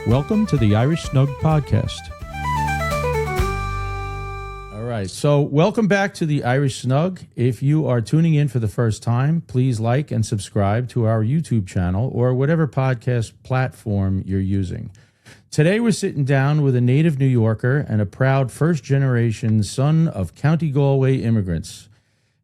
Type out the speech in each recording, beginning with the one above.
Welcome to the Irish Snug podcast. All right, so welcome back to the Irish Snug. If you are tuning in for the first time, please like and subscribe to our YouTube channel or whatever podcast platform you're using. Today we're sitting down with a native New Yorker and a proud first-generation son of County Galway immigrants.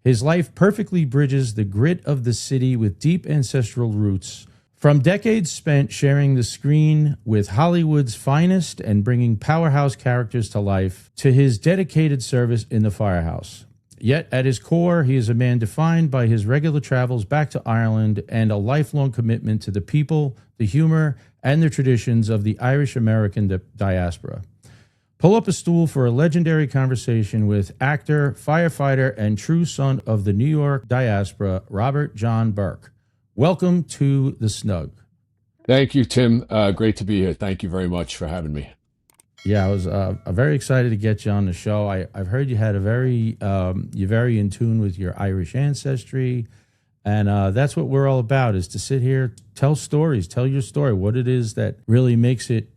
His life perfectly bridges the grit of the city with deep ancestral roots. From decades spent sharing the screen with Hollywood's finest and bringing powerhouse characters to life, to his dedicated service in the firehouse. Yet at his core, he is a man defined by his regular travels back to Ireland and a lifelong commitment to the people, the humor, and the traditions of the Irish-American diaspora. Pull up a stool for a legendary conversation with actor, firefighter, and true son of the New York diaspora, Robert John Burke. Welcome to the Snug. Thank you, Tim. Great to be here. Thank you very much for having me. Yeah, I was very excited to get you on the show. I've heard you had you're very in tune with your Irish ancestry, and that's what we're all about, is to sit here, tell stories, tell your story, what it is that really makes it,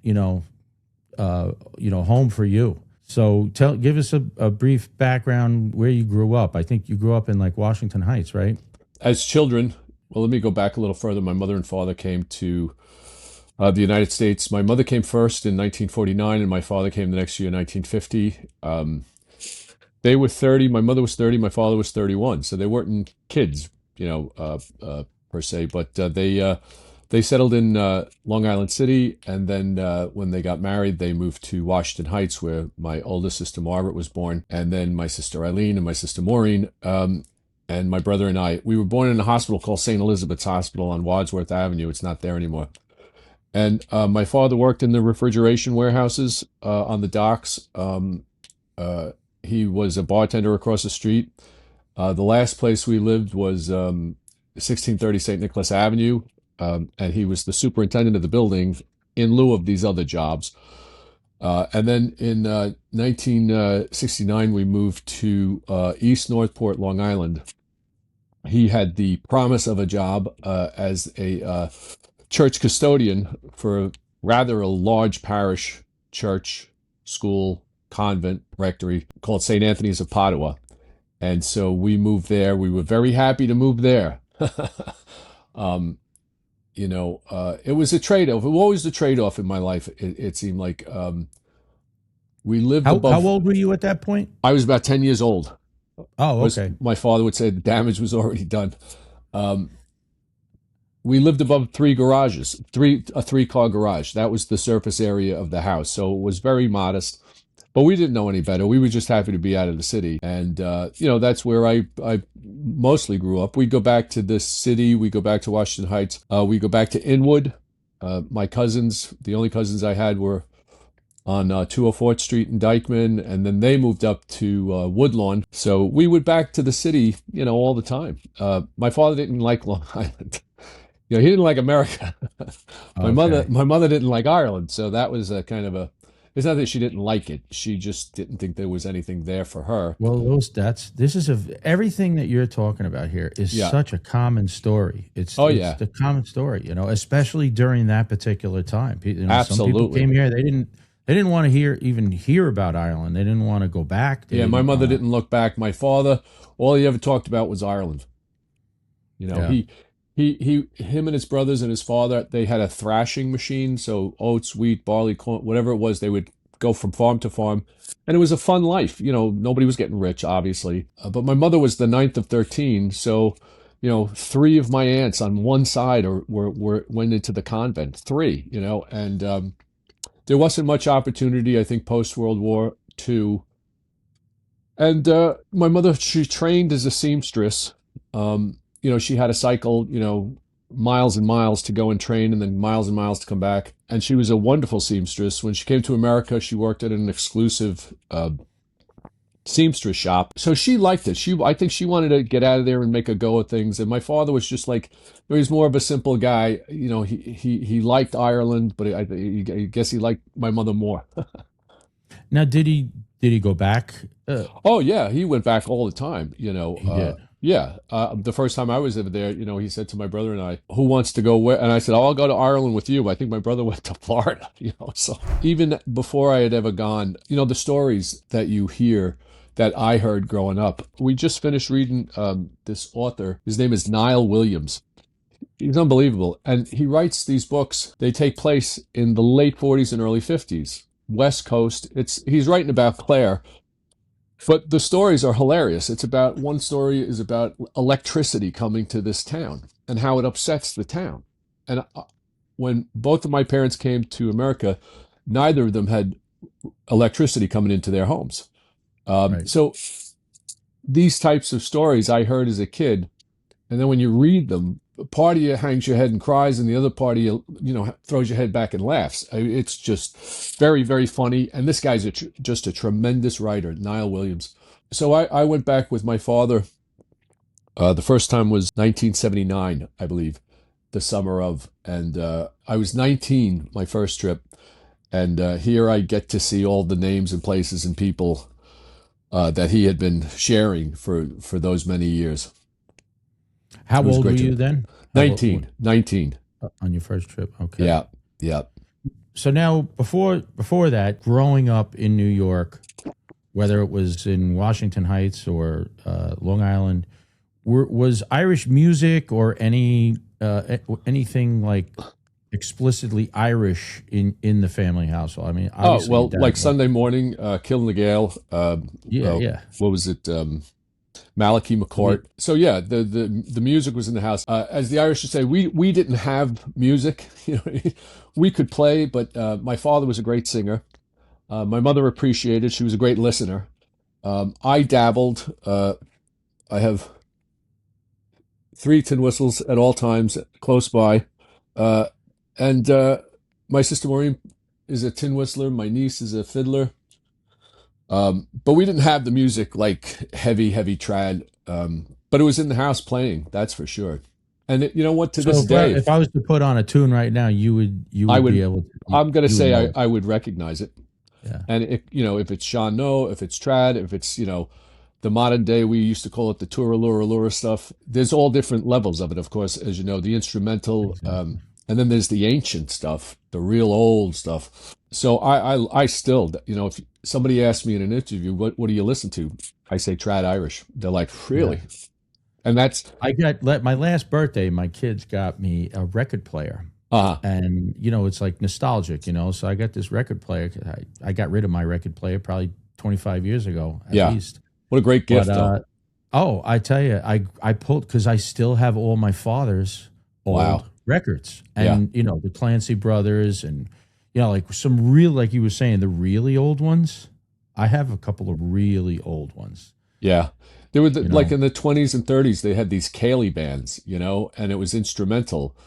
home for you. So give us a brief background where you grew up. I think you grew up in like Washington Heights, right? As children, well, let me go back a little further. My mother and father came to the United States. My mother came first in 1949, and my father came the next year in 1950. They were 30. My mother was 30. My father was 31. So they weren't kids, per se. But they settled in Long Island City, and then when they got married, they moved to Washington Heights, where my oldest sister Margaret was born, and then my sister Eileen and my sister Maureen. And my brother and I, we were born in a hospital called St. Elizabeth's Hospital on Wadsworth Avenue. It's not there anymore. And my father worked in the refrigeration warehouses on the docks. He was a bartender across the street. The last place we lived was 1630 St. Nicholas Avenue. And he was the superintendent of the building in lieu of these other jobs. And then in 1969, we moved to East Northport, Long Island. He had the promise of a job as a church custodian for rather a large parish church, school, convent, rectory called St. Anthony's of Padua. And so we moved there. We were very happy to move there. It was a trade-off. It was always a trade-off in my life. It seemed like we lived above. How old were you at that point? I was about 10 years old. Oh, okay. My father would say the damage was already done. We lived above three garages, a three-car garage. That was the surface area of the house. So it was very modest. But we didn't know any better. We were just happy to be out of the city. And, that's where I mostly grew up. We go back to the city. We go back to Washington Heights. We go back to Inwood. My cousins, the only cousins I had were on 204th Street in Dykeman. And then they moved up to Woodlawn. So we went back to the city, all the time. My father didn't like Long Island. He didn't like America. My mother didn't like Ireland. So that was a kind of a... It's not that she didn't like it. She just didn't think there was anything there for her. Well, everything that you're talking about here is such a common story. It's the common story, especially during that particular time. Absolutely. Some people came here. They didn't want to even hear about Ireland. They didn't want to go back. My mother didn't look back. My father, all he ever talked about was Ireland. Him and his brothers and his father, they had a thrashing machine. So oats, wheat, barley, corn, whatever it was, they would go from farm to farm. And it was a fun life. Nobody was getting rich, obviously. But my mother was the ninth of 13. So, 3 of my aunts on one side went into the convent. 3, and there wasn't much opportunity, I think, post-World War II. And my mother, she trained as a seamstress. She had a cycle, miles and miles to go and train and then miles and miles to come back. And she was a wonderful seamstress. When she came to America, she worked at an exclusive seamstress shop. So she liked it. I think she wanted to get out of there and make a go of things. And my father was just like, he was more of a simple guy. He liked Ireland, but I guess he liked my mother more. Now, did he go back? Oh, yeah. He went back all the time, He did. Yeah, the first time I was ever there, he said to my brother and I, "Who wants to go where?" And I said, "Oh, I'll go to Ireland with you." I think my brother went to Florida, So even before I had ever gone, the stories that you hear that I heard growing up. We just finished reading this author. His name is Niall Williams. He's unbelievable, and he writes these books. They take place in the late 40s and early 50s, West Coast. He's writing about Clare. But the stories are hilarious. One story is about electricity coming to this town and how it upsets the town. And when both of my parents came to America, neither of them had electricity coming into their homes. Right. So these types of stories I heard as a kid, and then when you read them, part of you hangs your head and cries, and the other part of you, throws your head back and laughs. It's just very, very funny. And this guy's just a tremendous writer, Niall Williams. So I went back with my father. The first time was 1979, I believe, the summer of. And I was 19, my first trip. And here I get to see all the names and places and people that he had been sharing for those many years. How old were you then? 19. On your first trip. Okay. Yeah. Yeah. So now, before that, growing up in New York, whether it was in Washington Heights or Long Island, was Irish music or anything like explicitly Irish in the family household? I mean, like Sunday morning, Killing the Gale. Yeah. What was it? Malachi McCourt. So yeah, the music was in the house. As the Irish would say, we didn't have music. We could play, but my father was a great singer. My mother appreciated. She was a great listener. I dabbled. I have 3 tin whistles at all times close by, and my sister Maureen is a tin whistler. My niece is a fiddler. But we didn't have the music like heavy trad. But it was in the house playing, that's for sure. And you know what? To this day, if I was to put on a tune right now, you would be able to. I'm going to say I would recognize it. Yeah. And if it's Sean No, if it's trad, if it's the modern day, we used to call it the Turalura stuff. There's all different levels of it, of course, as you know, the instrumental. Exactly. And then there's the ancient stuff, the real old stuff. So I still, if somebody asks me in an interview, what do you listen to? I say trad Irish. They're like, really? Yeah. And that's... I got, my last birthday, my kids got me a record player. And, it's like nostalgic, so I got this record player. I got rid of my record player probably 25 years ago, at least. What a great gift, though. Oh, I tell you, I pulled, because I still have all my father's old records, and the Clancy brothers, and like some real, like you were saying, the really old ones. I have a couple of really old ones. Yeah, there were like in the 20s and 30s, they had these Cayley bands, and it was instrumental.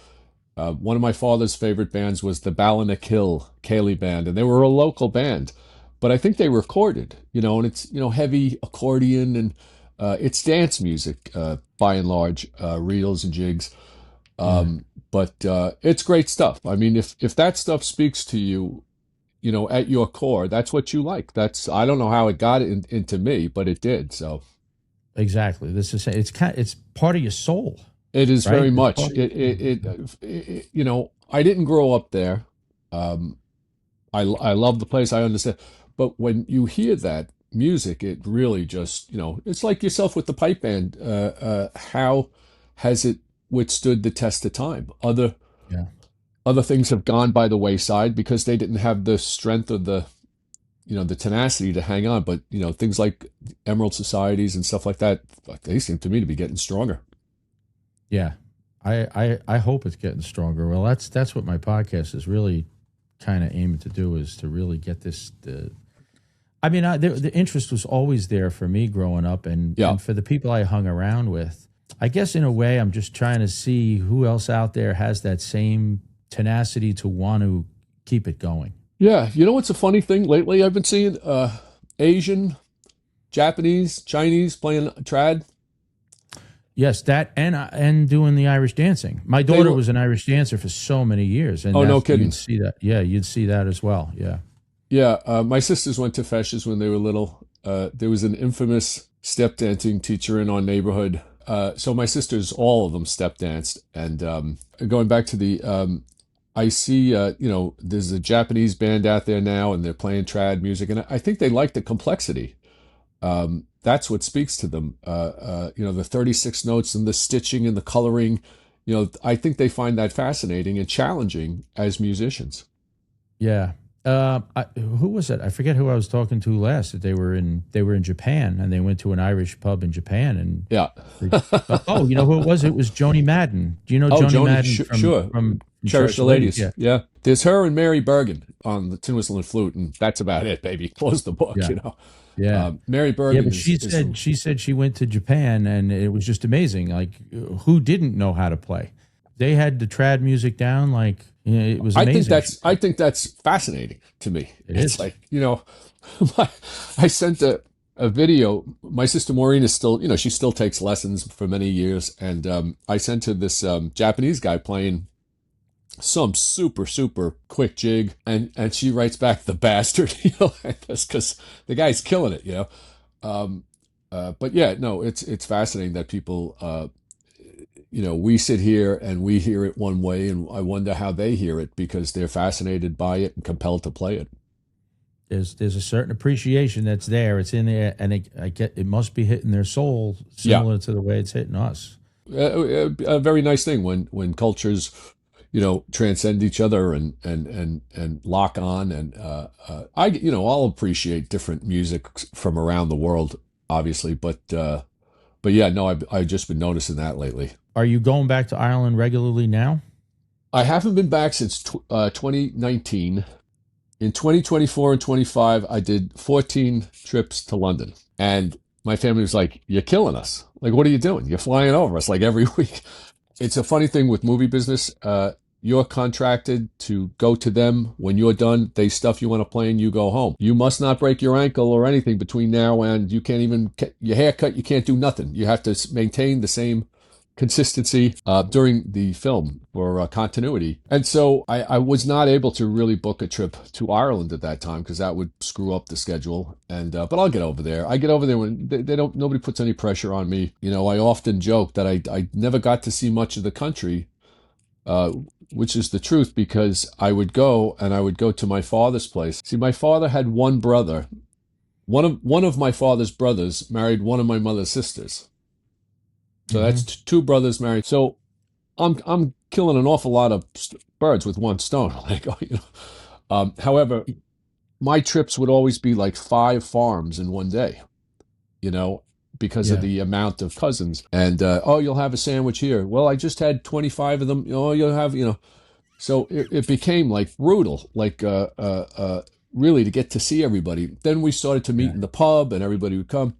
One of my father's favorite bands was the Ballinakill Cayley band, and they were a local band, but I think they recorded, and it's heavy accordion, and it's dance music by and large, reels and jigs. But it's great stuff. I mean, if that stuff speaks to you, at your core, that's what you like. I don't know how it got into me, but it did. So exactly, it's part of your soul. It is, right? Very much. I didn't grow up there. I love the place. I understand, but when you hear that music, it really just it's like yourself with the pipe band. How has it withstood the test of time? Other things have gone by the wayside because they didn't have the strength of the tenacity to hang on. But things like Emerald Societies and stuff like that, they seem to me to be getting stronger. Yeah, I hope it's getting stronger. Well, that's what my podcast is really kind of aiming to do, is to really get this. The interest was always there for me growing up, and for the people I hung around with. I guess in a way, I'm just trying to see who else out there has that same tenacity to want to keep it going. Yeah, what's a funny thing lately? I've been seeing Asian, Japanese, Chinese playing trad. Yes, that and doing the Irish dancing. My daughter was an Irish dancer for so many years. And no kidding. You'd see that. Yeah, you'd see that as well. Yeah. Yeah, my sisters went to Feshes when they were little. There was an infamous step dancing teacher in our neighborhood. So my sisters, all of them step danced. And going back to the, I see, there's a Japanese band out there now, and they're playing trad music, and I think they like the complexity. That's what speaks to them. The 36 notes and the stitching and the coloring. I think they find that fascinating and challenging as musicians. Yeah. Who was it? I forget who I was talking to last. That they were in Japan, and they went to an Irish pub in Japan, and yeah. You know who it was? It was Joni Madden. Do you know Joni Madden from Cherish the Ladies? Yeah. There's her and Mary Bergen on the tin whistle and flute, and that's about it, baby. Close the book. Yeah. Mary Bergen. Yeah, but she said she went to Japan, and it was just amazing. Like, who didn't know how to play? They had the trad music down. Like, it was amazing. I think that's fascinating to me. It's like, I sent a video. My sister Maureen is still, she still takes lessons for many years, and I sent her this Japanese guy playing some super, super quick jig, and she writes back, "The bastard," because the guy's killing it, But yeah, no, it's fascinating that people, we sit here and we hear it one way, and I wonder how they hear it, because they're fascinated by it and compelled to play it. There's a certain appreciation that's there. It's in there, and it must be hitting their soul similar to the way it's hitting us. A very nice thing when cultures, transcend each other and lock on. And I'll appreciate different music from around the world, obviously, but yeah, no, I've just been noticing that lately. Are you going back to Ireland regularly now? I haven't been back since 2019. In 2024 and 25, I did 14 trips to London, and my family was like, "You're killing us. Like, what are you doing? You're flying over us like every week." It's a funny thing with movie business. You're contracted to go to them. When you're done, they stuff you on a plane, you go home. You must not break your ankle or anything between now and you can't even get your hair cut. You can't do nothing. You have to maintain the same consistency during the film for continuity. And so I was not able to really book a trip to Ireland at that time, because that would screw up the schedule. And but I'll get over there. I get over there when nobody puts any pressure on me. I often joke that I never got to see much of the country, which is the truth, because I would go to my father's place. See, my father had one brother. One of my father's brothers married one of my mother's sisters. So that's two brothers married. So I'm killing an awful lot of birds with one stone. However, my trips would always be like 5 farms in one day, because of the amount of cousins. And you'll have a sandwich here. Well, I just had 25 of them. You'll have, So it became like brutal, like really to get to see everybody. Then we started to meet in the pub, and everybody would come.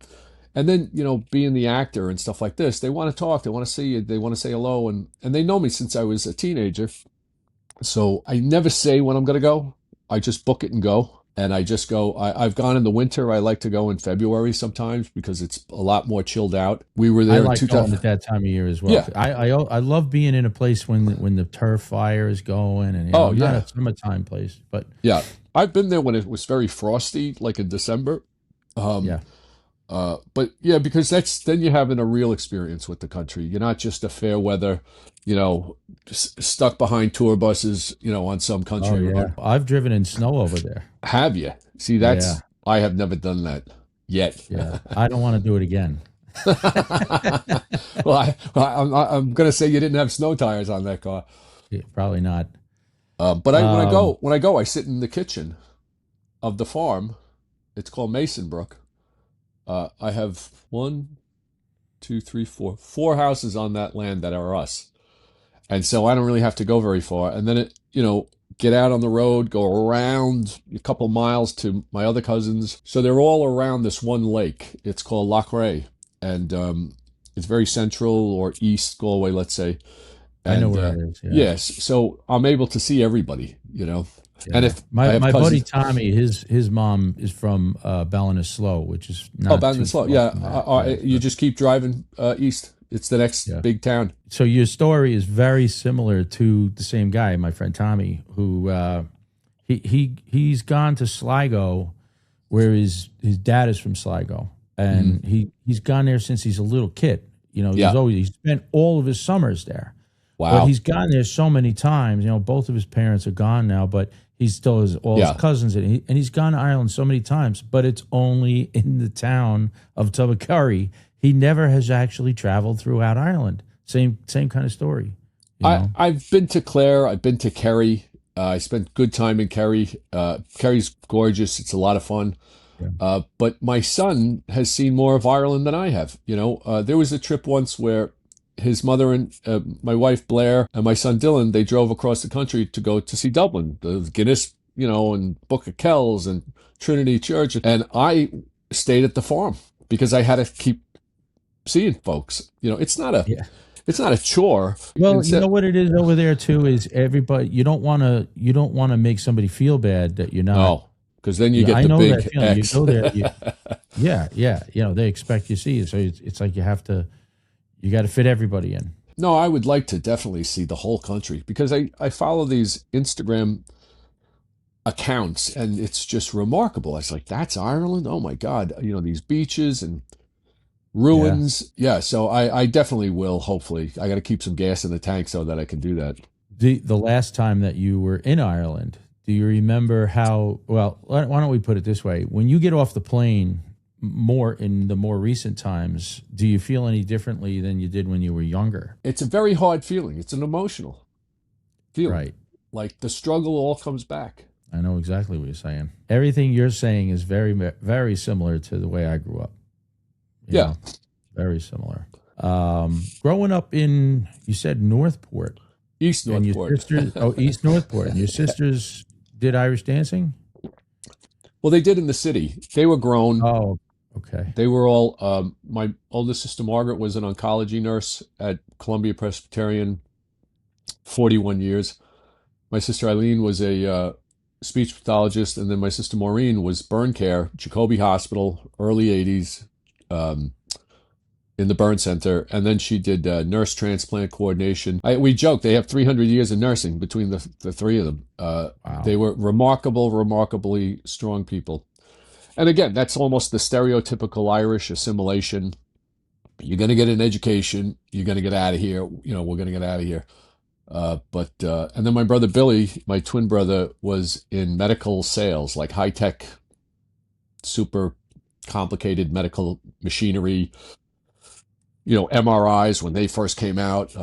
And then, being the actor and stuff like this, they want to talk, they want to see you, they want to say hello, and they know me since I was a teenager. So I never say when I'm going to go. I just book it and go. And I just go. I've gone in the winter. I like to go in February sometimes, because it's a lot more chilled out. We were there. I like going at that time of year as well. Yeah. I love being in a place when the turf fire is going, and not a summertime place, but yeah, I've been there when it was very frosty, like in December. But yeah, because then you're having a real experience with the country. You're not just a fair weather, stuck behind tour buses, on some country road. I've driven in snow over there. Have you? See, I have never done that yet. Yeah, I don't want to do it again. Well, I'm going to say you didn't have snow tires on that car. Yeah, probably not. But when I go, I sit in the kitchen of the farm. It's called Masonbrook. I have 4 houses on that land that are us. And so I don't really have to go very far. And then get out on the road, go around a couple miles to my other cousins. So they're all around this one lake. It's called Lacray. And it's very central, or east Galway, let's say. And, I know where it is. Yeah. Yes. So I'm able to see everybody, Yeah. And if my buddy Tommy, his mom is from Ballinasloe, which is not Ballinasloe. Yeah, you just keep driving east. It's the next big town. So your story is very similar to the same guy, my friend Tommy, who he's gone to Sligo, where his dad is from Sligo, and he's gone there since he's a little kid. Yeah. He spent all of his summers there. But Wow. he's gone there so many times. Both of his parents are gone now, but he still has all his Yeah. cousins, and he's gone to Ireland so many times. But it's only in the town of Tubbercurry. He never has actually traveled throughout Ireland. Same kind of story. I've been to Clare. I've been to Kerry. I spent good time in Kerry. Kerry's gorgeous. It's a lot of fun. Yeah. But my son has seen more of Ireland than I have. There was a trip once where his mother and my wife Blair and my son Dylan, they drove across the country to go to see Dublin, the Guinness, and Book of Kells and Trinity Church. And I stayed at the farm because I had to keep seeing folks. Yeah. It's not a chore. Well, you know what it is over there too is everybody. You don't want to make somebody feel bad that you're not. No, because then you get I the know that big feeling. X. You go there. Yeah. They expect you to see it, so it's like you got to fit everybody in. No, I would like to definitely see the whole country because I follow these Instagram accounts and it's just remarkable. It's like, that's Ireland? Oh my God. These beaches and Yeah. ruins. Yeah, so I definitely will, hopefully. I got to keep some gas in the tank so that I can do that. The last time that you were in Ireland, do you remember how? Well, why don't we put it this way: when you get off the plane, more in the more recent times, do you feel any differently than you did when you were younger? It's a very hard feeling. It's an emotional feeling. Right. Like the struggle all comes back. I know exactly what you're saying. Everything you're saying is very, very similar to the way I grew up. Yeah. Very similar. Growing up in, you said Northport. East And your Northport. sisters, East Northport. And your sisters did Irish dancing? Well, they did in the city. They were grown. Oh, okay. They were all, my oldest sister Margaret was an oncology nurse at Columbia Presbyterian, 41 years. My sister Eileen was a speech pathologist, and then my sister Maureen was burn care, Jacobi Hospital, early 80s, in the burn center. And then she did nurse transplant coordination. We joke they have 300 years of nursing between the three of them. Wow. They were remarkably strong people. And again, that's almost the stereotypical Irish assimilation. You're going to get an education. You're going to get out of here. We're going to get out of here. And then my brother Billy, my twin brother, was in medical sales, like high tech, super complicated medical machinery. MRIs when they first came out,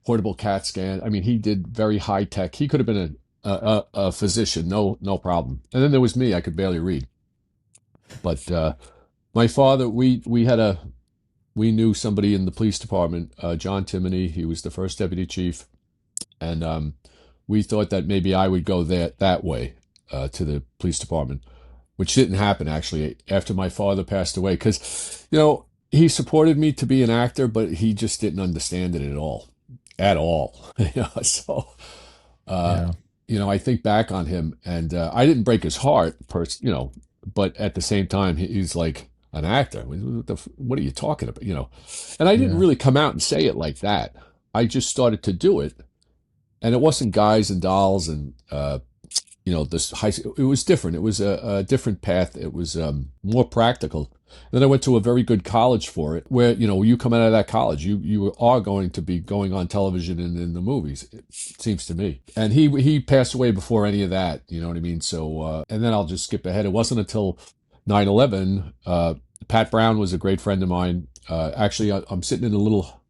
portable CAT scan. I mean, he did very high tech. He could have been a physician, no problem. And then there was me. I could barely read. But my father, we knew somebody in the police department, John Timoney. He was the first deputy chief. And we thought that maybe I would go that way to the police department, which didn't happen, actually, after my father passed away. Because, he supported me to be an actor, but he just didn't understand it at all. At all. So, Yeah. I think back on him, and I didn't break his heart, but at the same time, he's like, an actor? What are you talking about? And I didn't Yeah. really come out and say it like that. I just started to do it. And it wasn't guys and dolls and this high school. It was different. It was a different path. It was more practical. Then I went to a very good college for it, where you come out of that college, you are going to be going on television and in the movies. It seems to me. And he passed away before any of that. You know what I mean? So and then I'll just skip ahead. It wasn't until 9/11. Pat Brown was a great friend of mine. Actually, I'm sitting in a little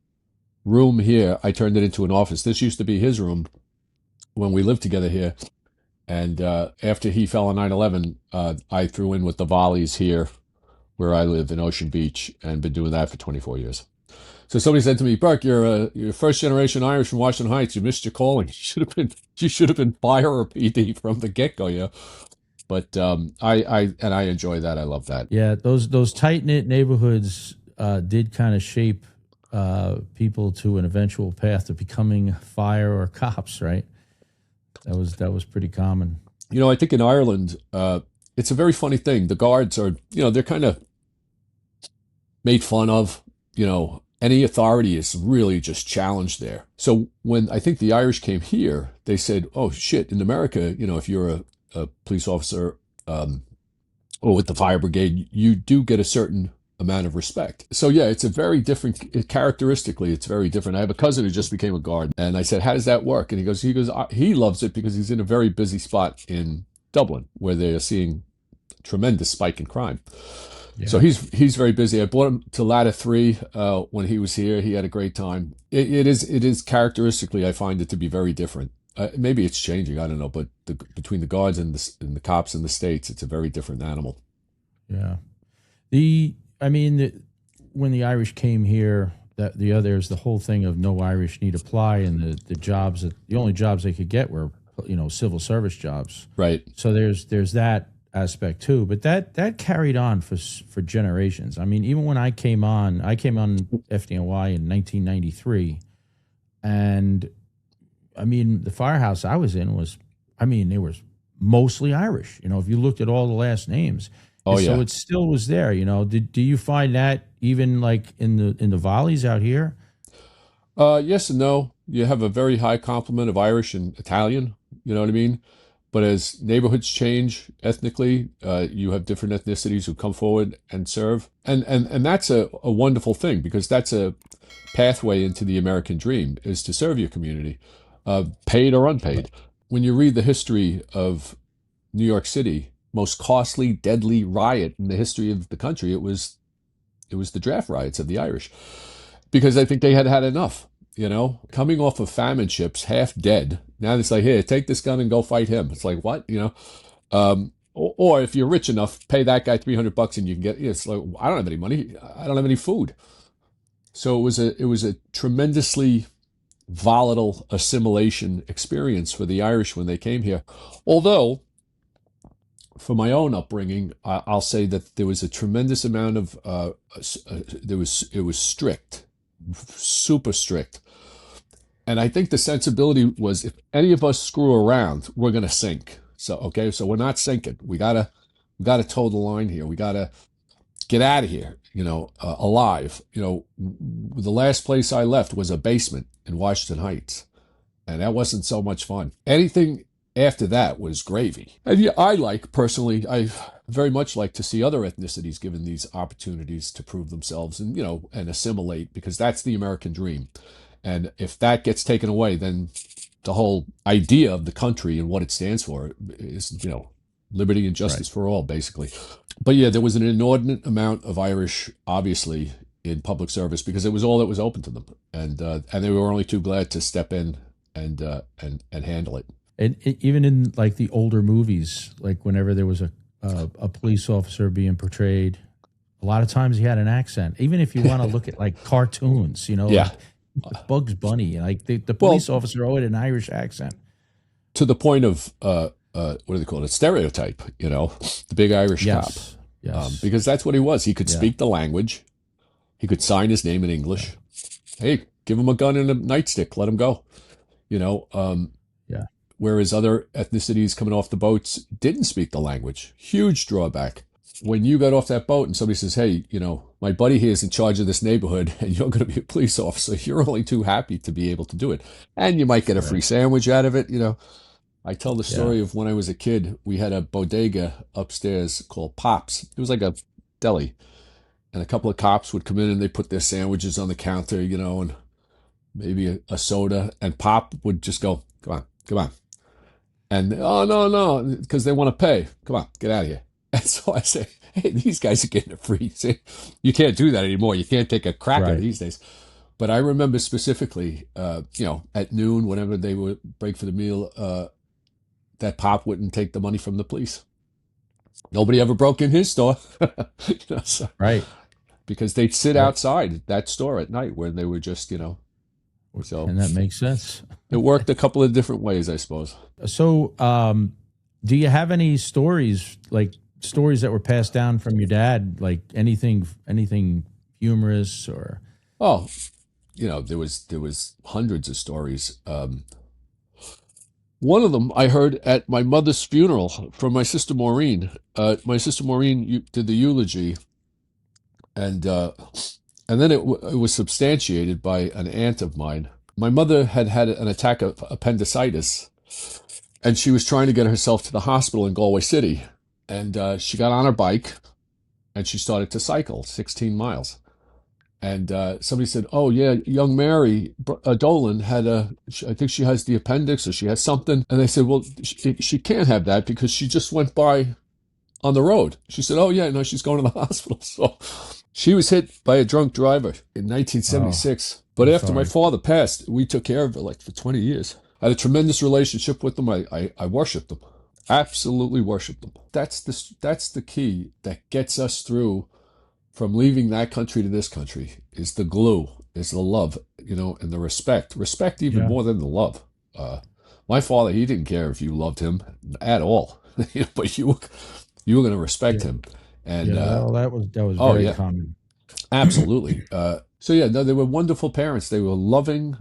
room here. I turned it into an office. This used to be his room when we lived together here. And after he fell on 9/11, I threw in with the volleys here where I live in Ocean Beach and been doing that for 24 years. So somebody said to me, Burke, you're first generation Irish from Washington Heights. You missed your calling. You should have been fire or PD from the get-go, yeah. But I enjoy that. I love that. Yeah, those tight knit neighborhoods did kind of shape people to an eventual path to becoming fire or cops, right? That was pretty common. I think in Ireland, it's a very funny thing. The guards are, they're kind of made fun of. Any authority is really just challenged there. So when I think the Irish came here, they said, "Oh shit!" In America, if you're a police officer or with the fire brigade, you do get a certain amount of respect. So yeah, it's a very different, characteristically, it's very different. I have a cousin who just became a guard, and I said, how does that work? And he loves it because he's in a very busy spot in Dublin where they are seeing tremendous spike in crime. So Yeah. he's very busy. I brought him to Ladder 3 when he was here. He had a great time. It is characteristically, I find it to be very different. Maybe it's changing, I don't know, but between the guards and the cops in the States, it's a very different animal. Yeah. I mean, when the Irish came here, there's the whole thing of no Irish need apply, and the only jobs they could get were, civil service jobs. Right. So there's that aspect too, but that carried on for generations. I mean, even when I came on FDNY in 1993, and I mean, the firehouse I was in they were mostly Irish. If you looked at all the last names. Oh yeah. So it still was there. Do you find that even like in the volleys out here? Yes and no. You have a very high complement of Irish and Italian. You know what I mean? But as neighborhoods change ethnically, you have different ethnicities who come forward and serve, and that's a wonderful thing, because that's a pathway into the American dream, is to serve your community, paid or unpaid. When you read the history of New York City, most costly, deadly riot in the history of the country, it was the draft riots of the Irish, because I think they had had enough. Coming off of famine ships, half dead. Now it's like, here, take this gun and go fight him. It's like, what? Or if you're rich enough, pay that guy $300 and you can get. It's like, I don't have any money. I don't have any food. So it was a tremendously volatile assimilation experience for the Irish when they came here. Although, for my own upbringing, I'll say that there was a tremendous amount of it was strict, super strict. And I think the sensibility was, if any of us screw around, we're going to sink. So we're not sinking. We gotta toe the line here. We gotta get out of here, alive. The last place I left was a basement in Washington Heights, and that wasn't so much fun. Anything after that was gravy. And yeah, I very much like to see other ethnicities given these opportunities to prove themselves and assimilate, because that's the American dream. And if that gets taken away, then the whole idea of the country and what it stands for is, liberty and justice for all, basically. But yeah, there was an inordinate amount of Irish, obviously, in public service, because it was all that was open to them, and they were only too glad to step in and handle it. And even in like the older movies, like whenever there was a police officer being portrayed, a lot of times he had an accent. Even if you want to look at like cartoons, Yeah. like Bugs Bunny, like the police officer always had an Irish accent. To the point of what do they call it? Stereotype, the big Irish cop. Yes. Because that's what he was. He could speak the language. He could sign his name in English. Hey, give him a gun and a nightstick. Let him go. Whereas other ethnicities coming off the boats didn't speak the language. Huge drawback. When you got off that boat and somebody says, hey, my buddy here is in charge of this neighborhood and you're going to be a police officer, you're only too happy to be able to do it. And you might get a free sandwich out of it. I tell the story of when I was a kid, we had a bodega upstairs called Pops. It was like a deli. And a couple of cops would come in and they put their sandwiches on the counter, and maybe a soda. And Pop would just go, come on. And, oh, no, because they want to pay. Come on, get out of here. And so I say, hey, these guys are getting it free. See, you can't do that anymore. You can't take a cracker these days. But I remember specifically, at noon, whenever they would break for the meal, that Pop wouldn't take the money from the police. Nobody ever broke in his store. Right. Because they'd sit outside that store at night when they were just, so. And that makes sense. It worked a couple of different ways, I suppose. So, do you have any stories that were passed down from your dad, like anything humorous or? Oh, there was hundreds of stories. One of them I heard at my mother's funeral from my sister Maureen. My sister Maureen did the eulogy, and then it was substantiated by an aunt of mine. My mother had an attack of appendicitis, and she was trying to get herself to the hospital in Galway City. And she got on her bike, and she started to cycle 16 miles. And somebody said, "Oh yeah, young Mary Dolan had I think she has the appendix or she has something." And they said, "Well, she can't have that because she just went by on the road." She said, "Oh yeah, no, she's going to the hospital." So she was hit by a drunk driver in 1976. But after my father passed, we took care of her like for 20 years. I had a tremendous relationship with them. I worshiped them, absolutely worshiped them. That's the key that gets us through from leaving that country to this country, is the glue, is the love, and the respect. Respect even more than the love. My father, he didn't care if you loved him at all, but you were going to respect him. And well, that was very common. Absolutely. So yeah, no, they were wonderful parents. They were loving.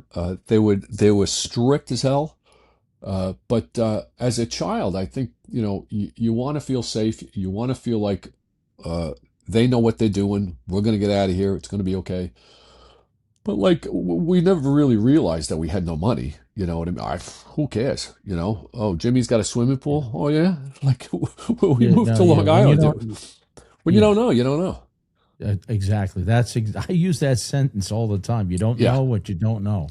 They were strict as hell. But as a child, I think you want to feel safe. You want to feel like they know what they're doing. We're going to get out of here. It's going to be okay. But like, we never really realized that we had no money. You know what I mean? Who cares? Oh, Jimmy's got a swimming pool. Oh yeah. Like we moved to Long Island. When you don't know, you don't know. Exactly. I use that sentence all the time. You don't know what you don't know.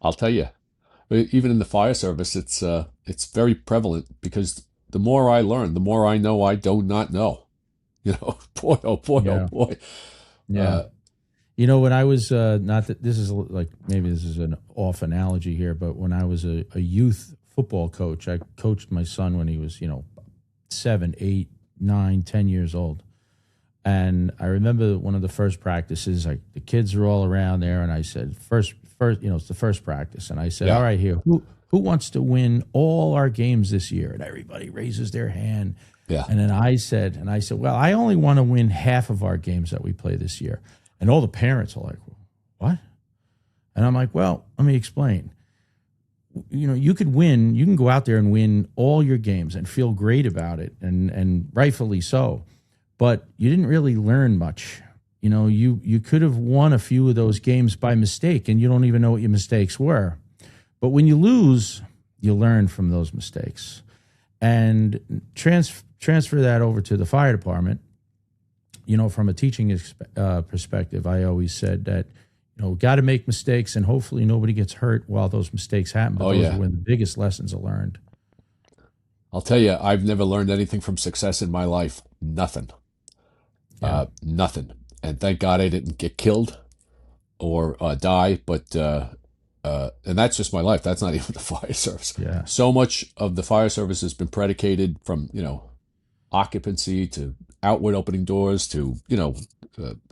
I'll tell you. Even in the fire service, it's very prevalent, because the more I learn, the more I know I do not know. Boy, oh boy, oh boy. Yeah. When I was, not that this is like, maybe this is an off analogy here, but when I was a youth football coach, I coached my son when he was, 7, 8, 9, 10 years old. And I remember one of the first practices, like the kids were all around there, and I said, first, it's the first practice. And I said, all right, here, who wants to win all our games this year? And everybody raises their hand. Yeah. And then I said, well, I only want to win half of our games that we play this year. And all the parents are like, what? And I'm like, well, let me explain. You could win, you can go out there and win all your games and feel great about it, and rightfully so. But you didn't really learn much. You could have won a few of those games by mistake, and you don't even know what your mistakes were. But when you lose, you learn from those mistakes. And transfer that over to the fire department. From a teaching perspective, I always said that, got to make mistakes, and hopefully nobody gets hurt while those mistakes happen. But those are when the biggest lessons are learned. I'll tell you, I've never learned anything from success in my life. Nothing. Nothing. And thank God I didn't get killed or die. But and that's just my life. That's not even the fire service. Yeah. So much of the fire service has been predicated from occupancy to outward opening doors to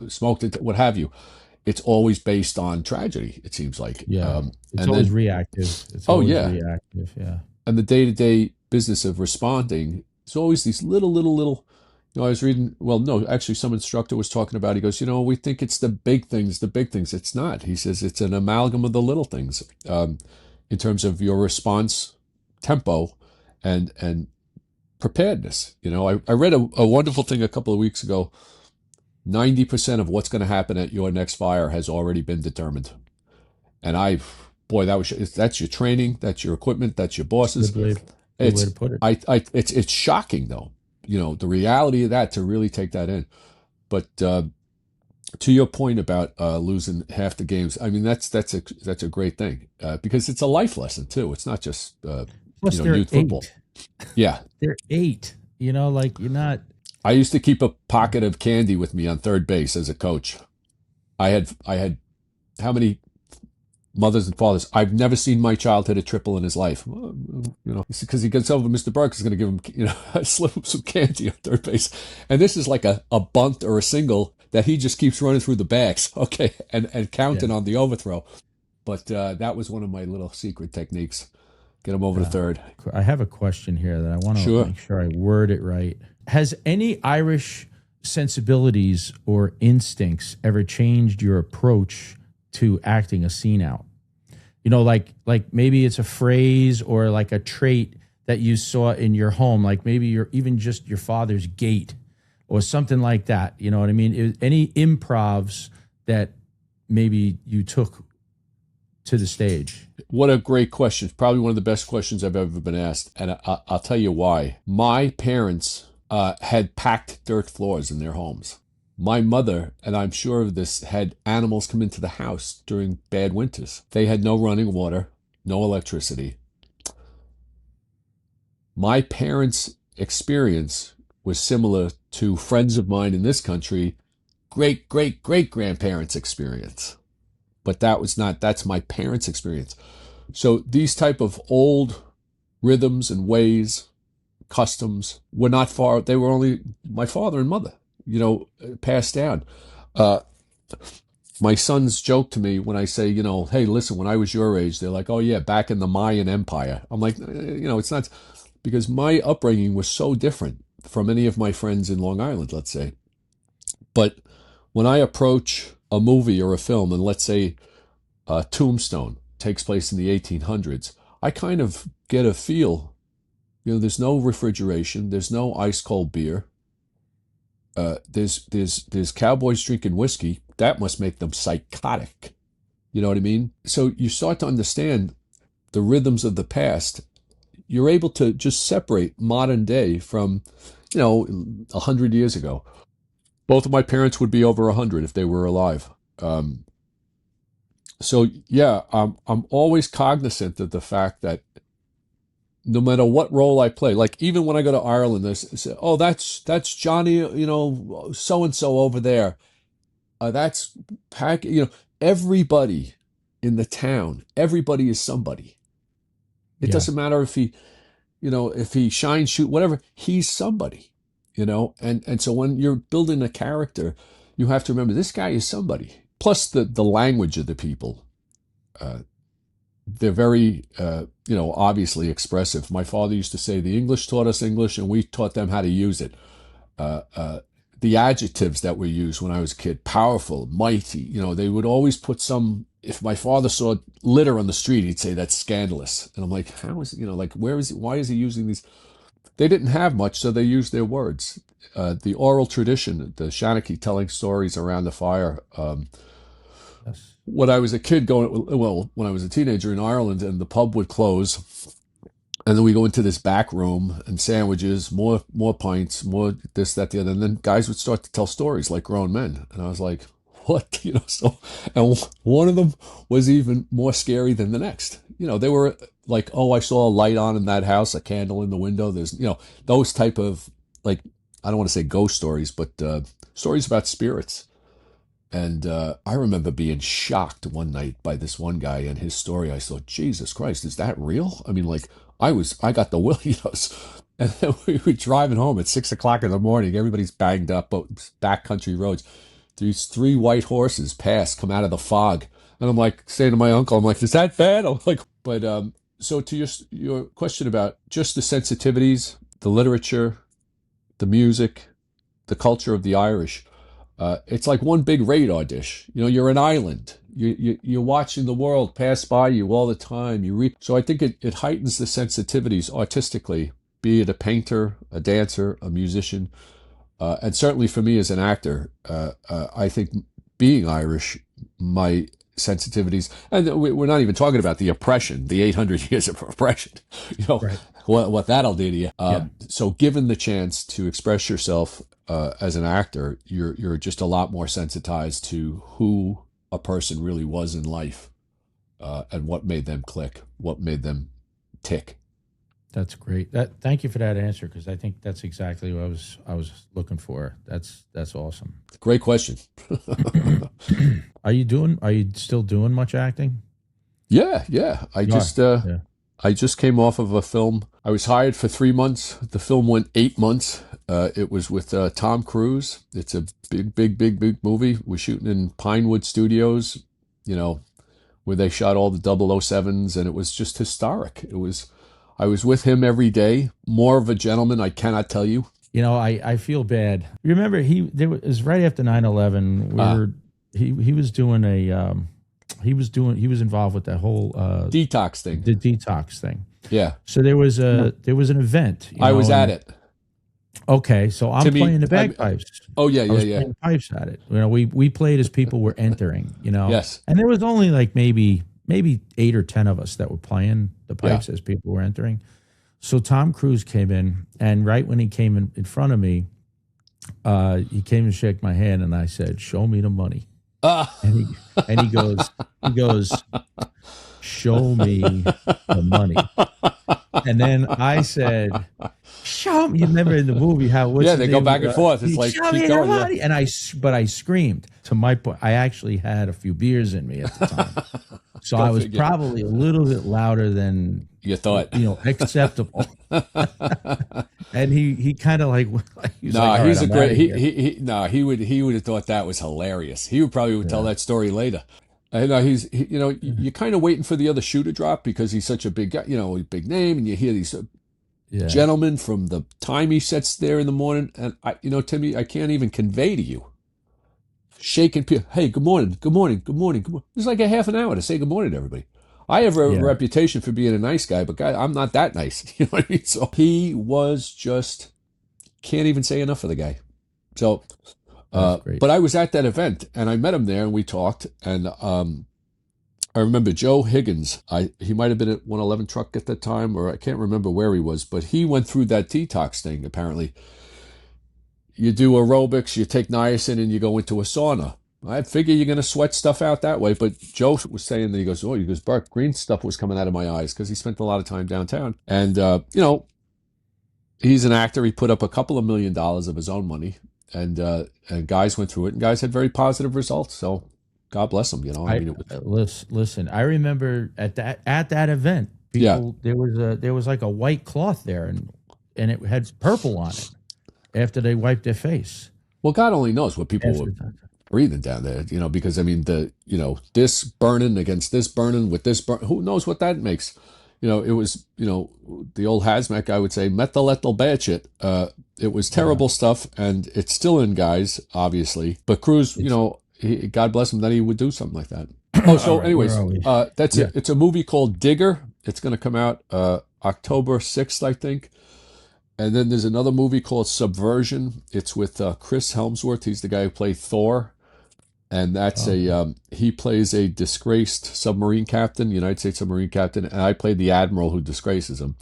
smoke, what have you. It's always based on tragedy, it seems like. It's always reactive. It's always reactive. Yeah. And the day-to-day business of responding, it's always these little. I was reading. Well, no, actually, some instructor was talking about. He goes, we think it's the big things. It's not. He says it's an amalgam of the little things, in terms of your response tempo and preparedness. I read a wonderful thing a couple of weeks ago. 90% of what's going to happen at your next fire has already been determined. And that's your training, that's your equipment, that's your bosses. Good way to put it. It's shocking though, the reality of that, to really take that in. But to your point about losing half the games, I mean that's a great thing, because it's a life lesson too. It's not just Plus youth football. Yeah, they're 8. You're not. I used to keep a pocket of candy with me on third base as a coach. I had how many mothers and fathers? I've never seen my child hit a triple in his life. Because he gets over, Mr. Burke is going to give him, a slip of some candy on third base, and this is like a bunt or a single that he just keeps running through the bags, okay, and counting on the overthrow. But that was one of my little secret techniques. Get him over to third. I have a question here that I want to make sure I word it right. Has any Irish sensibilities or instincts ever changed your approach to acting a scene out? Like maybe it's a phrase or like a trait that you saw in your home, like maybe even just your father's gait or something like that. You know what I mean? Any improvs that maybe you took to the stage? What a great question. Probably one of the best questions I've ever been asked. And I'll tell you why. My parents had packed dirt floors in their homes. My mother, and I'm sure of this, had animals come into the house during bad winters. They had no running water, no electricity. My parents' experience was similar to friends of mine in this country, great, great, great grandparents' experience. But that's my parents' experience. So these type of old rhythms and ways, customs were not far. They were only my father and mother, passed down. Uh, my sons joke to me when I say, hey, listen, when I was your age, they're like, oh yeah, back in the Mayan Empire. I'm like, it's not, because my upbringing was so different from any of my friends in Long Island, let's say. But when I approach a movie or a film, and let's say Tombstone takes place in the 1800s, I kind of get a feel. There's no refrigeration, there's no ice cold beer. There's cowboys drinking whiskey. That must make them psychotic. You know what I mean? So you start to understand the rhythms of the past. You're able to just separate modern day from, 100 years ago. Both of my parents would be over 100 if they were alive. So yeah, I'm always cognizant of the fact that no matter what role I play, like even when I go to Ireland, they say, "Oh, that's Johnny, so and so over there. That's Pack." Everybody in the town, everybody is somebody. It Yeah. doesn't matter if he shines, shoot, whatever. He's somebody, And so when you're building a character, you have to remember this guy is somebody. Plus the language of the people. They're very, obviously expressive. My father used to say the English taught us English and we taught them how to use it. The adjectives that were used when I was a kid, powerful, mighty, they would always put some, if my father saw litter on the street, he'd say that's scandalous. And I'm like, how is it, why is he using these? They didn't have much, so they used their words. The oral tradition, the Shanachie telling stories around the fire, Yes. when I was a kid when I was a teenager in Ireland and the pub would close and then we go into this back room and sandwiches, more pints, more this, that, the other. And then guys would start to tell stories like grown men. And I was like, what? So, and one of them was even more scary than the next. They were like, oh, I saw a light on in that house, a candle in the window. There's, those type of, like, I don't want to say ghost stories, but stories about spirits. And I remember being shocked one night by this one guy and his story. I thought, Jesus Christ, is that real? I mean, like, I got the willies. And then we were driving home at 6 o'clock in the morning. Everybody's banged up, backcountry roads. These three white horses come out of the fog. And I'm like, saying to my uncle, I'm like, is that bad? I'm like, but so to your question about just the sensitivities, the literature, the music, the culture of the Irish. It's like one big radar dish. You're an island. You're watching the world pass by you all the time. So I think it heightens the sensitivities artistically, be it a painter, a dancer, a musician. And certainly for me as an actor, I think being Irish, my sensitivities, and we're not even talking about the oppression, the 800 years of oppression, Right. what that'll do to you. Yeah. So given the chance to express yourself as an actor, you're just a lot more sensitized to who a person really was in life, and what made them click, what made them tick. That's great. Thank you for that answer, because I think that's exactly what I was looking for. That's awesome. Great question. Are you still doing much acting? Yeah. I just came off of a film. I was hired for 3 months. The film went 8 months. It was with Tom Cruise. It's a big movie. We're shooting in Pinewood Studios, where they shot all the 007s, and it was just historic. I was with him every day. More of a gentleman, I cannot tell you. I feel bad. Remember, it was right after 9/11. He was doing he was involved with that whole detox thing. The detox thing. Yeah. So there was an event. I was at it. Okay, so I'm playing the bagpipes. Yeah. Playing pipes at it. We played as people were entering. Yes. And there was only like maybe 8 or 10 of us that were playing the pipes as people were entering. So Tom Cruise came in, and right when he came in front of me, he came to shake my hand, and I said, "Show me the money." And he goes, "Show me the money." And then I said, "Show me." You remember in the movie how they go back and forth. It's like, show me the money. And I screamed. To my point, I actually had a few beers in me at the time, so I was probably a little bit louder than you thought, acceptable. And he kind of like, he's a great. He would have thought that was hilarious. He would tell that story later. And you're kind of waiting for the other shoe to drop because he's such a big guy, big name, and you hear these gentlemen from the time he sits there in the morning, and Timmy, I can't even convey to you. Shaking people, hey, good morning, good morning, good morning, good morning. It's like a half an hour to say good morning to everybody. I have a reputation for being a nice guy, but I'm not that nice. You know what I mean? So he was just, can't even say enough for the guy. So, but I was at that event and I met him there and we talked. And I remember Joe Higgins. He might have been at 111 Truck at that time, or I can't remember where he was, but he went through that detox thing apparently. You do aerobics, you take niacin, and you go into a sauna. I figure you're going to sweat stuff out that way. But Joe was saying that he goes, Burke, green stuff was coming out of my eyes because he spent a lot of time downtown. And, he's an actor. He put up a couple of $1 million of his own money. And guys went through it, and guys had very positive results. So God bless them. Listen, I remember at that event, people, there was like a white cloth there, and it had purple on it. After they wiped their face. Well, God only knows what people were breathing down there, because this burning against this burning with this burn, who knows what that makes? It was, the old hazmat guy would say, methyl bad shit. It was terrible stuff, and it's still in guys, obviously. But Cruz, God bless him that he would do something like that. Anyways, that's it. It's a movie called Digger. It's going to come out October 6th, I think. And then there's another movie called Subversion. It's with Chris Helmsworth. He's the guy who played Thor. And that's he plays a disgraced submarine captain, United States submarine captain. And I played the admiral who disgraces him.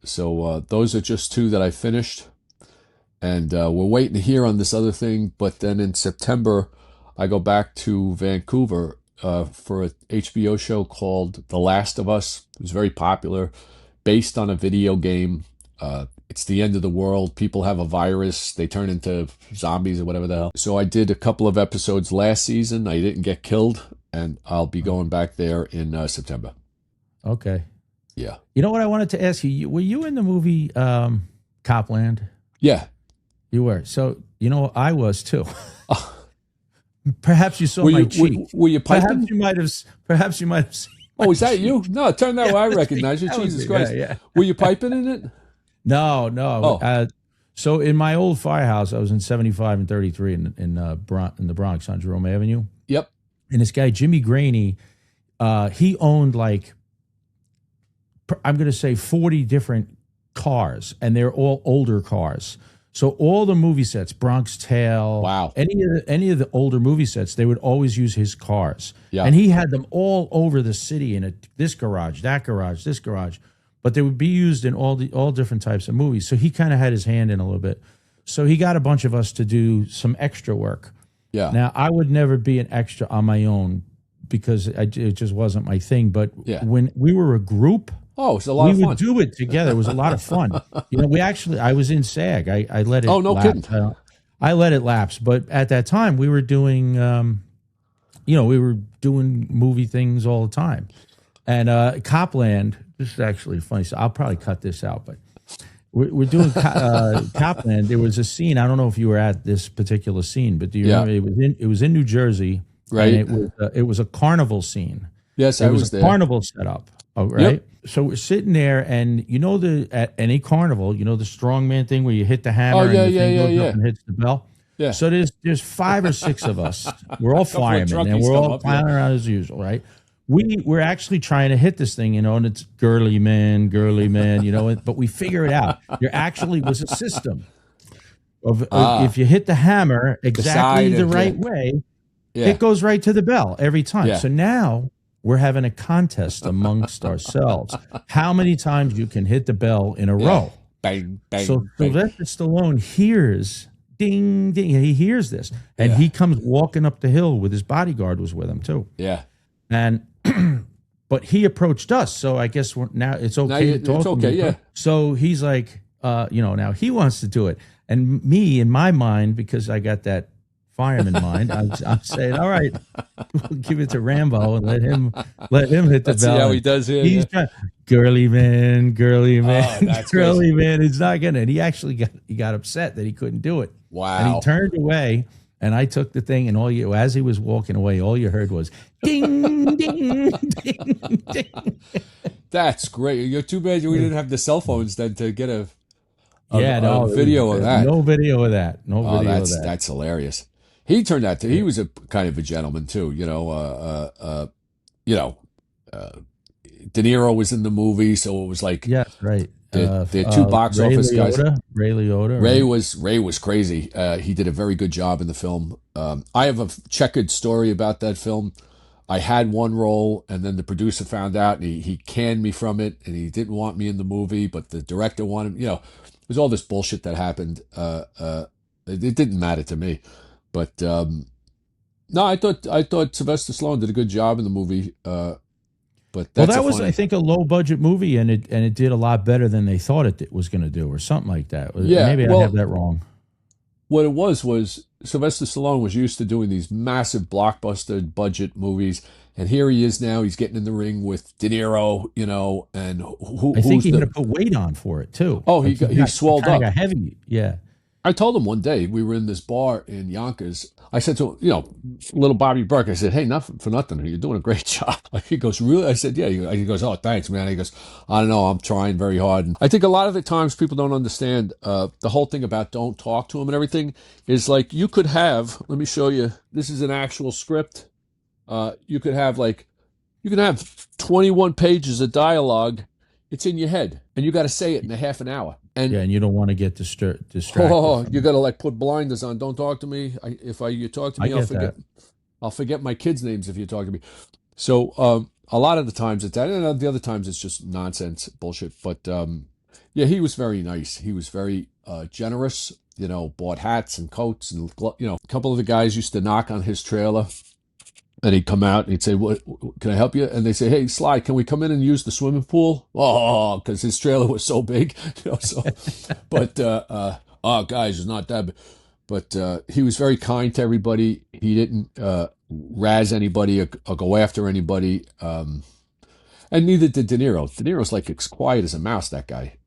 So those are just two that I finished. And we're waiting to hear on this other thing. But then in September, I go back to Vancouver for an HBO show called The Last of Us. It was very popular, based on a video game. It's the end of the world. People have a virus. They turn into zombies or whatever the hell. So I did a couple of episodes last season. I didn't get killed, and I'll be going back there in September. Okay. Yeah. You know what I wanted to ask you? Were you in the movie Copland? Yeah. You were. So, I was too. Perhaps you saw my cheek. Were you piping? Perhaps you might have seen. Oh, is that you? No, turn that way. I recognize you. Jesus Christ. Yeah. Were you piping in it? No. Oh. So in my old firehouse, I was in 75 and 33 in the Bronx on Jerome Avenue. Yep. And this guy, Jimmy Graney, he owned I'm going to say 40 different cars, and they're all older cars. So all the movie sets, Bronx Tale, wow, any of the older movie sets, they would always use his cars. Yeah. And he had them all over the city in this garage, that garage, this garage. But they would be used in all different types of movies. So he kind of had his hand in a little bit. So he got a bunch of us to do some extra work. Yeah. Now, I would never be an extra on my own because it just wasn't my thing. But when we were a group, it's a lot of fun. We would do it together. It was a lot of fun. I was in SAG. I let it. Oh, no lapse. kidding. I let it lapse. But at that time, we were doing, movie things all the time. And Copland. This is actually funny. So I'll probably cut this out, but we're doing Copland. There was a scene. I don't know if you were at this particular scene, but do you remember? It was in New Jersey, right? And it was a carnival scene. Yes, I was there. Carnival setup, right? Yep. So we're sitting there, and at any carnival, the strongman thing where you hit the hammer and the thing goes up and hits the bell. Yeah. So there's 5 or 6 of us. We're all firemen, and we're all flying around as usual, right? We're actually trying to hit this thing, and it's girly man, but we figure it out. There actually was a system of if you hit the hammer exactly the right way, it goes right to the bell every time. Yeah. So now we're having a contest amongst ourselves. How many times you can hit the bell in a row? Bang, bang, so bang. Sylvester Stallone hears ding, ding. He hears this, and he comes walking up the hill with his bodyguard was with him too. Yeah. And but he approached us, so I guess now it's okay to talk. It's okay, yeah. So he's like, now he wants to do it, and me in my mind, because I got that fireman mind, I'm saying, all right, we'll give it to Rambo and let him hit the bell. See how he does here. He's trying, girly man, girly man, that's girly man. It's not gonna. And he actually got upset that he couldn't do it. Wow. And he turned away. And I took the thing, and as he was walking away, all you heard was ding, ding, ding, ding. That's great. You're too bad we didn't have the cell phones then to get a video of that. No video of that. No video of that. That's hilarious. He turned out he was a kind of a gentleman too. De Niro was in the movie, so it was like right. The two box office guys. Ray Liotta. Ray was crazy. He did a very good job in the film. I have a checkered story about that film. I had one role, and then the producer found out, and he canned me from it, and he didn't want me in the movie, but the director wanted, it was all this bullshit that happened. It didn't matter to me. But no, I thought Sylvester Stallone did a good job in the movie. But that was, I think, a low budget movie, and it did a lot better than they thought it was going to do, or something like that. Yeah, maybe I have that wrong. What it was Sylvester Stallone was used to doing these massive blockbuster budget movies, and here he is now. He's getting in the ring with De Niro, and I think he had to put weight on for it too. Oh, he swelled up. Got heavy, yeah. I told him one day we were in this bar in Yonkers. I said to him, little Bobby Burke, I said, hey, nothing for nothing. You're doing a great job. He goes, really? I said, yeah. He goes, oh, thanks, man. He goes, I don't know. I'm trying very hard. And I think a lot of the times people don't understand the whole thing about don't talk to him and everything is like you could have, let me show you. This is an actual script. You could have 21 pages of dialogue. It's in your head, and you got to say it in a half an hour. And you don't want to get distracted. Oh, you got to put blinders on. Don't talk to me. If you talk to me, I'll forget. I'll forget my kids' names if you talk to me. So a lot of the times it's that, and the other times it's just nonsense bullshit. But he was very nice. He was very generous. Bought hats and coats, and a couple of the guys used to knock on his trailer. And he'd come out and he'd say, "What can I help you?" And they say, "Hey, Sly, can we come in and use the swimming pool?" Oh, because his trailer was so big, So, but guys, it's not that big. But he was very kind to everybody. He didn't razz anybody or go after anybody. And neither did De Niro. De Niro's as quiet as a mouse. That guy,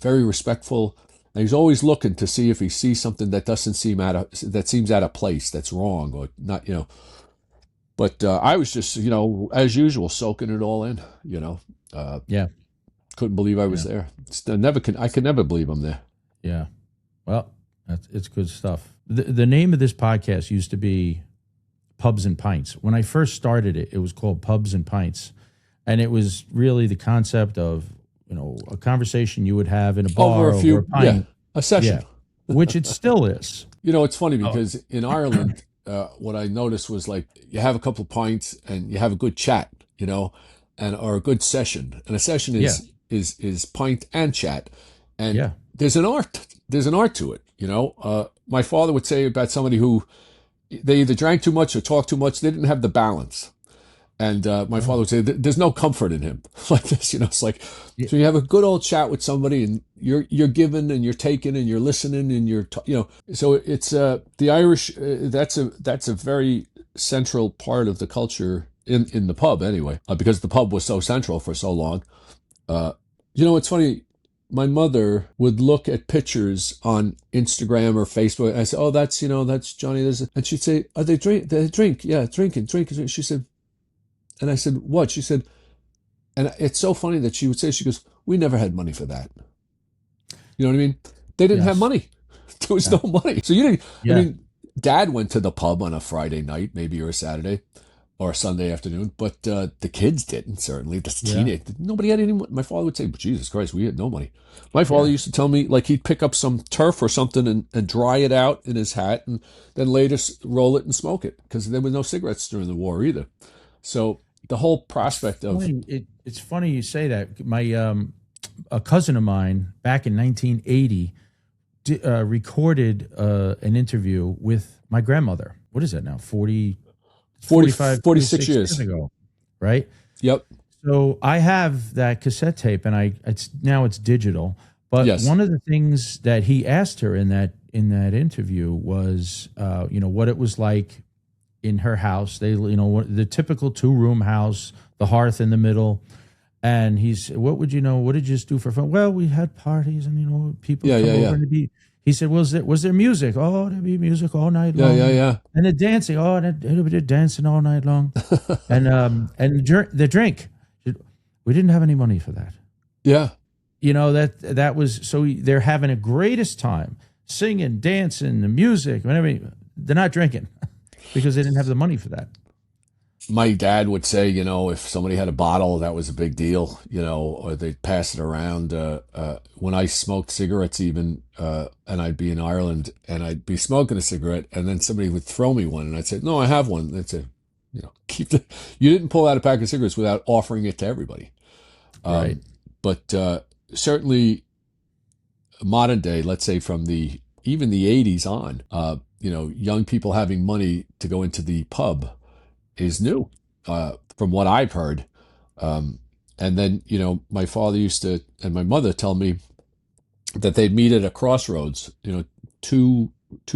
very respectful. And he's always looking to see if he sees something that seems out of place, that's wrong or not, But I was just, as usual, soaking it all in, Couldn't believe I was there. I could never believe I'm there. Yeah. Well, it's good stuff. The name of this podcast used to be Pubs and Pints. When I first started it, it was called Pubs and Pints. And it was really the concept of, a conversation you would have in a bar over a pint. A session. Yeah, which it still is. It's funny because in Ireland, what I noticed was you have a couple of pints and you have a good chat, or a good session. And a session is pint and chat. And there's an art to it, My father would say about somebody who they either drank too much or talked too much. They didn't have the balance. And my father would say, there's no comfort in him like this, It's so you have a good old chat with somebody and you're giving and you're taking and you're listening and you're, so it's the Irish, that's a very central part of the culture in the pub anyway, because the pub was so central for so long. It's funny. My mother would look at pictures on Instagram or Facebook. And I said, oh, that's Johnny. And she'd say, are they drink? Yeah, drinking. She said, and I said, what? She said, and it's so funny that she would say, she goes, we never had money for that. You know what I mean? They didn't have money. There was no money. So you didn't, I mean, Dad went to the pub on a Friday night, maybe, or a Saturday or a Sunday afternoon, but the kids didn't, certainly. The teenage, nobody had any money. My father would say, Jesus Christ, we had no money. My father used to tell me, he'd pick up some turf or something and dry it out in his hat and then later roll it and smoke it because there were no cigarettes during the war either. So the whole prospect it's funny you say that. My a cousin of mine back in 1980 recorded an interview with my grandmother. What is that now? 40, 45, 46 46 years years. ago, right? Yep. So I have that cassette tape, and it's digital. But Yes. one of the things that he asked her in that interview was, what it was like in her house. They, the typical 2-room house, the hearth in the middle. And what did you just do for fun? Well, we had parties, and people come over and be. He said, was there music? Oh, there'd be music all night long. Yeah. And the dancing. Oh, we did dancing all night long. and the drink. We didn't have any money for that. Yeah. That was, so they're having a greatest time singing, dancing, the music, whatever. They're not drinking because they didn't have the money for that. My dad would say, if somebody had a bottle, that was a big deal, or they'd pass it around. When I smoked cigarettes even, and I'd be in Ireland and I'd be smoking a cigarette, and then somebody would throw me one and I'd say, no, I have one. They'd say, you didn't pull out a pack of cigarettes without offering it to everybody. Right. But certainly modern day, let's say from even the 80s on, young people having money to go into the pub is new, from what I've heard. And then, my father used to, and my mother tell me that they'd meet at a crossroads, two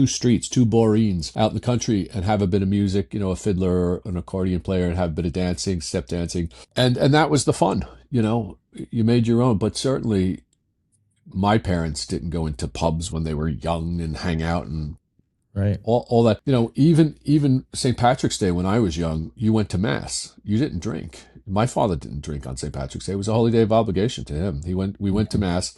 streets, two boreens out in the country, and have a bit of music, a fiddler, an accordion player, and have a bit of dancing, step dancing. And that was the fun, you made your own. But certainly my parents didn't go into pubs when they were young and hang out and right, all that. Even St. Patrick's Day when I was young, you went to mass. You didn't drink. My father didn't drink on St. Patrick's Day. It was a holy day of obligation to him. We went to mass.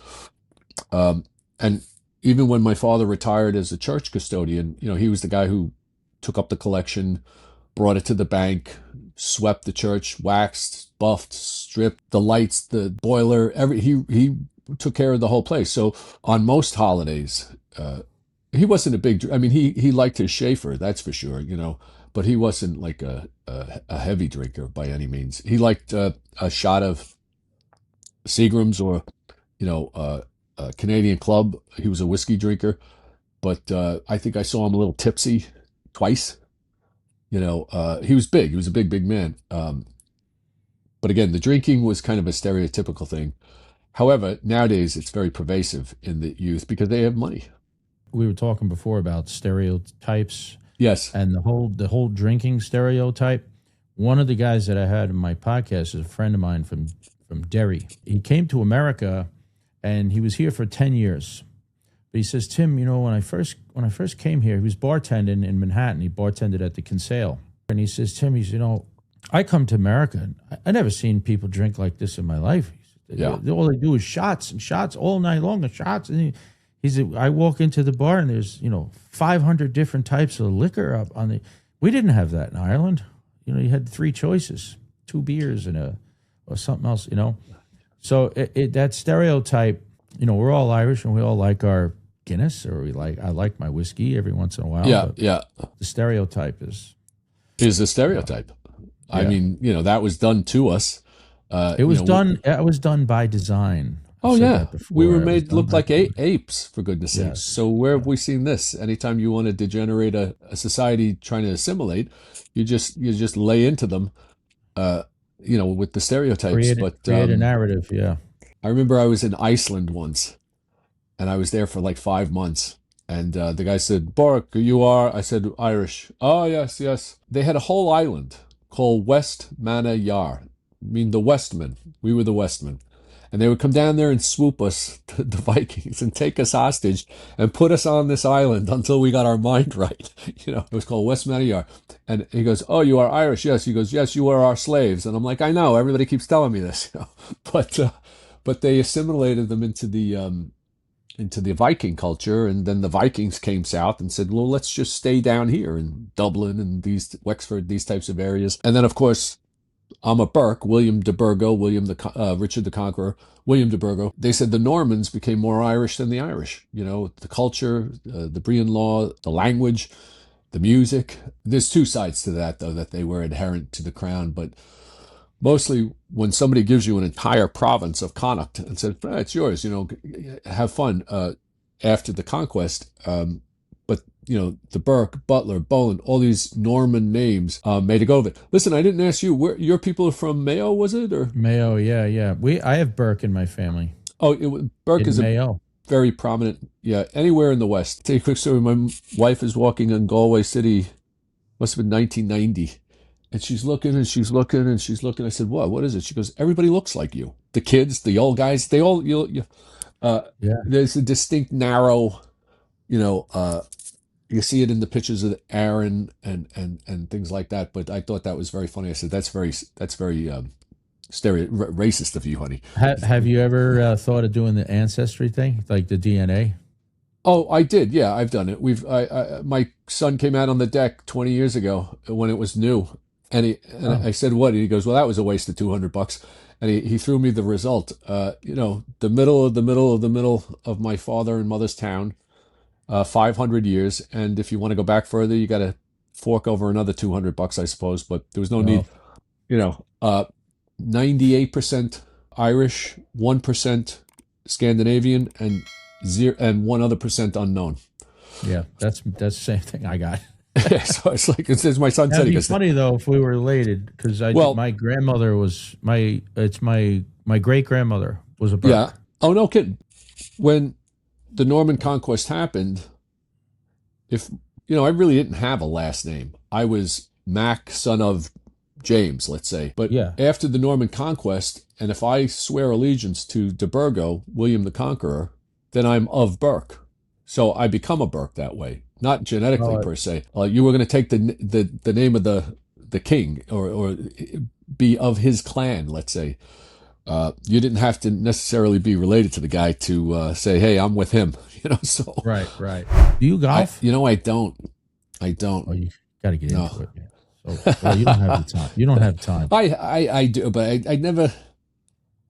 And even when my father retired as a church custodian, he was the guy who took up the collection, brought it to the bank, swept the church, waxed, buffed, stripped the lights, the boiler, he took care of the whole place. So on most holidays, he wasn't a big, he liked his Schaefer, that's for sure, but he wasn't like a heavy drinker by any means. He liked a shot of Seagram's or, Canadian Club. He was a whiskey drinker, but I think I saw him a little tipsy twice. He was big. He was a big, big man. But again, the drinking was kind of a stereotypical thing. However, nowadays it's very pervasive in the youth because they have money. We were talking before about stereotypes. Yes. And the whole drinking stereotype. One of the guys that I had in my podcast is a friend of mine from Derry. He came to America and he was here for 10 years. But he says, Tim, when I first came here, he was bartending in Manhattan. He bartended at the Kinsale. And he says, Tim, I come to America and I never seen people drink like this in my life. Yeah. All they do is shots and shots all night long and shots. And he said, I walk into the bar and there's, 500 different types of liquor up on we didn't have that in Ireland. You had 3 choices, 2 beers and or something else, So that stereotype, we're all Irish and we all like our Guinness, or I like my whiskey every once in a while. Yeah, yeah. The stereotype is a stereotype. Yeah. I mean, that was done to us. It was done. It was done by design. Oh yeah, we were made look like apes, for goodness sakes. Yes. So where have we seen this? Anytime you want to degenerate a society trying to assimilate, you just lay into them, with the stereotypes. Create a narrative. Yeah. I remember I was in Iceland once, and I was there for like 5 months. And the guy said, "Burke, you are?" I said, "Irish." "Oh yes, yes." They had a whole island called West Mana Yar. I mean, the Westmen. We were the Westmen. And they would come down there and swoop us, the Vikings, and take us hostage and put us on this island until we got our mind right. It was called West Manayar. And he goes, "Oh, you are Irish?" "Yes." He goes, "Yes, you are our slaves." And I'm like, "I know. Everybody keeps telling me this." But they assimilated them into the Viking culture, and then the Vikings came south and said, "Well, let's just stay down here in Dublin and Wexford, these types of areas." And then, of course, I'm a Burke, William de Burgo, Richard the Conqueror, William de Burgo. They said the Normans became more Irish than the Irish. The culture, the Brian law, the language, the music. There's 2 sides to that, though, that they were adherent to the crown. But mostly when somebody gives you an entire province of Connacht and says, "It's yours, have fun." after the conquest. But the Burke, Butler, Boland, all these Norman names made a go of it. Listen, I didn't ask you where your people are from. Mayo, was it or Mayo? Yeah, yeah. I have Burke in my family. Oh, Burke In is a Mayo. very prominent. Yeah, anywhere in the West. Tell you a quick story. My wife is walking in Galway City. Must have been 1990. And she's looking and she's looking and she's looking. I said, What is it?" She goes, "Everybody looks like you. The kids, the old guys, they all, Yeah. there's a distinct narrow, you know, you see it in the pictures of Aaron and things like that." But I thought that was very funny. I said, that's very racist of you, honey. Have you ever thought of doing the ancestry thing, like the DNA? Oh, I did. Yeah, I've done it. My son came out on the deck 20 years ago when it was new. And Oh, I said, "What?" And he goes, "Well, that was a waste of $200." And he threw me the result. The middle of the middle of the middle of my father and mother's town, 500 years. And if you want to go back further, you got to fork over another $200, I suppose. But there was no oh, need, you know, uh, 98% Irish, 1% Scandinavian, and zero and one other percent unknown. yeah. That's the same thing I got. So it's like, it's as my son said, That'd he be goes, funny though if we were related, because well, my grandmother was my great grandmother was a yeah. Burke. Oh, no kidding. When the Norman conquest happened, if I really didn't have a last name. I was Mac, son of James, let's say. But Yeah. after the Norman conquest, and if I swear allegiance to de Burgo, William the Conqueror, then I'm of Burke. So I become a Burke that way, not genetically Oh, per se. You were going to take the name of the king, or be of his clan, let's say. You didn't have to necessarily be related to the guy to say, "Hey, I'm with him." So right, right. Do you I, golf? I don't. I don't. Oh, you got to get No. into it, man. So, well, you don't have the time. You don't have time. I do, but I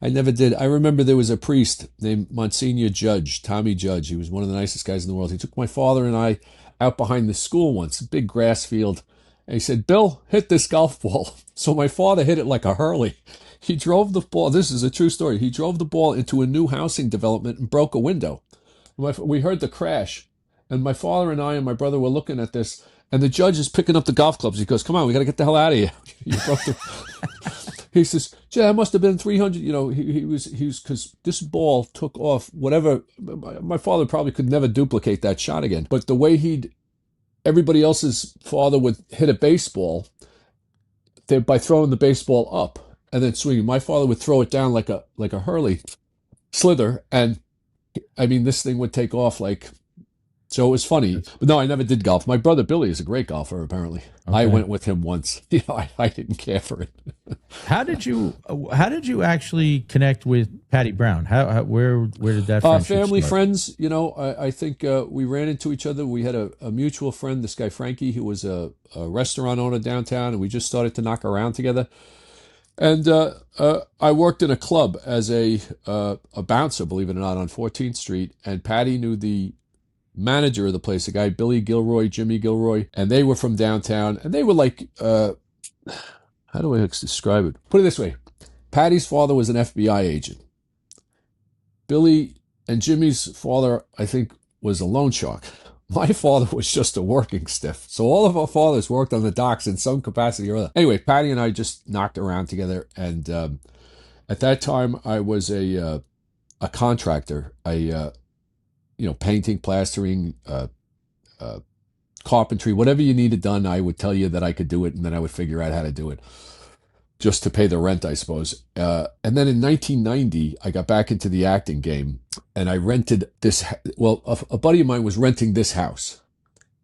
never did. I remember there was a priest named Monsignor Judge, Tommy Judge. He was one of the nicest guys in the world. He took my father and I out behind the school once, a big grass field, and he said, "Bill, hit this golf ball." So my father hit it like a hurley. He drove the ball. This is a true story. He drove the ball into a new housing development and broke a window. We heard the crash, and my father and I and my brother were looking at this, and the judge is picking up the golf clubs. He goes, "Come on, we got to get the hell out of here." You broke the. He says, "Yeah, it must have been 300." He was because this ball took off. Whatever, my father probably could never duplicate that shot again. But the way everybody else's father would hit a baseball, by throwing the baseball up and then swinging. My father would throw it down like a hurley slither, and I mean, this thing would take off like. So it was funny. That's But no, I never did golf. My brother Billy is a great golfer, apparently. I okay. went with him once. I didn't care for it. How did you actually connect with Patty Brown? Where did that friendship Family, start? friends, I think we ran into each other. We had a mutual friend, this guy Frankie, who was a restaurant owner downtown, and we just started to knock around together. And I worked in a club as a bouncer, believe it or not, on 14th Street. And Patty knew the manager of the place, a guy Billy Gilroy, Jimmy Gilroy, and they were from downtown. And they were like, how do I describe it? Put it this way: Patty's father was an FBI agent. Billy and Jimmy's father, I think, was a loan shark. My father was just a working stiff. So all of our fathers worked on the docks in some capacity or other. Anyway, Patty and I just knocked around together. And at that time, I was a contractor. Painting, plastering, uh, carpentry, whatever you needed done, I would tell you that I could do it, and then I would figure out how to do it just to pay the rent, I suppose. And then in 1990, I got back into the acting game, and I rented this. Well, a buddy of mine was renting this house,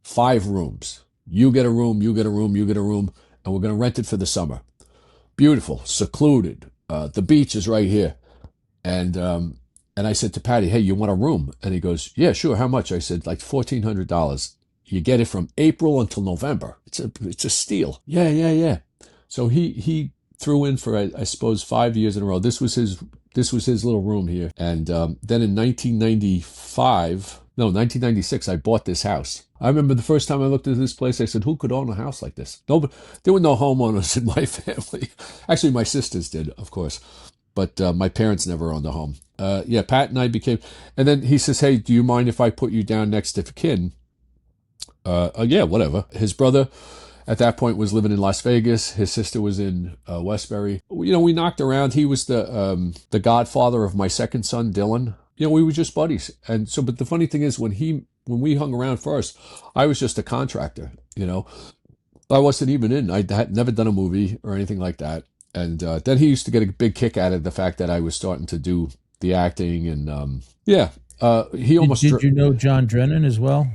5 rooms. You get a room, you get a room, you get a room, and we're going to rent it for the summer. Beautiful, secluded. The beach is right here, and I said to Patty, "Hey, you want a room?" And he goes, "Yeah, sure. How much?" I said, "Like $1,400. You get it from April until November. It's a steal." Yeah, yeah, yeah. So he threw in for I suppose 5 years in a row. This was his little room here. And then in 1996, I bought this house. I remember the first time I looked at this place, I said, "Who could own a house like this?" No, but there were no homeowners in my family. Actually, my sisters did, of course, but my parents never owned a home. yeah, Pat and I became, and then he says, "Hey, do you mind if I put you down next to Kin?" Yeah, whatever. His brother at that point was living in Las Vegas. His sister was in Westbury. You know, we knocked around. He was the godfather of my second son, Dylan. You know, we were just buddies. And so, but the funny thing is, when we hung around first, I was just a contractor. You know, I wasn't even in. I had never done a movie or anything like that. And then he used to get a big kick out of the fact that I was starting to do the acting. And yeah, he almost. Did you know John Drennan as well?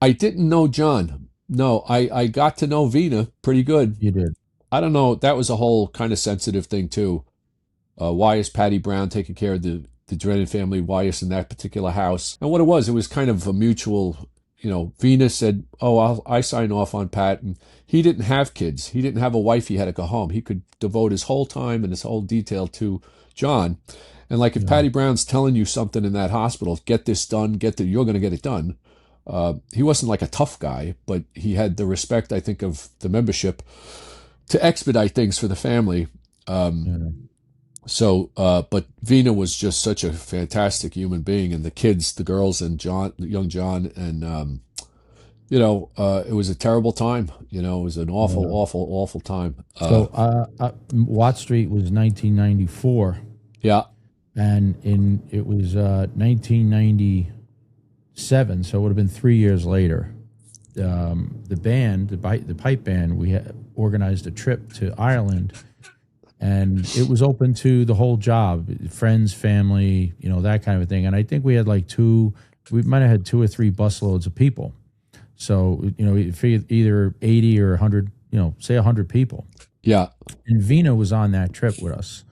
I didn't know John. No, I got to know Vina pretty good. You did. I don't know. That was a whole kind of sensitive thing too. Why is Patty Brown taking care of the Drennan family? Why is in that particular house? And what it was kind of a mutual. You know, Vina said, "Oh, I sign off on Pat," and he didn't have kids. He didn't have a wife. He had to go home. He could devote his whole time and his whole detail to John. And like if Patty Brown's telling you something in that hospital, get this done, you're going to get it done. He wasn't like a tough guy, but he had the respect, I think, of the membership to expedite things for the family. So, but Vina was just such a fantastic human being, and the kids, the girls, and young John, and you know, it was a terrible time. You know, it was an awful time. So, Watt Street was 1994. Yeah, and it was 1997. So it would have been 3 years later. The band, the pipe band, we had organized a trip to Ireland. And it was open to the whole job, friends, family, you know, that kind of a thing. And I think we had we might have had 2 or 3 busloads of people. So, you know, either 80 or 100, you know, say 100 people. Yeah. And Vina was on that trip with us.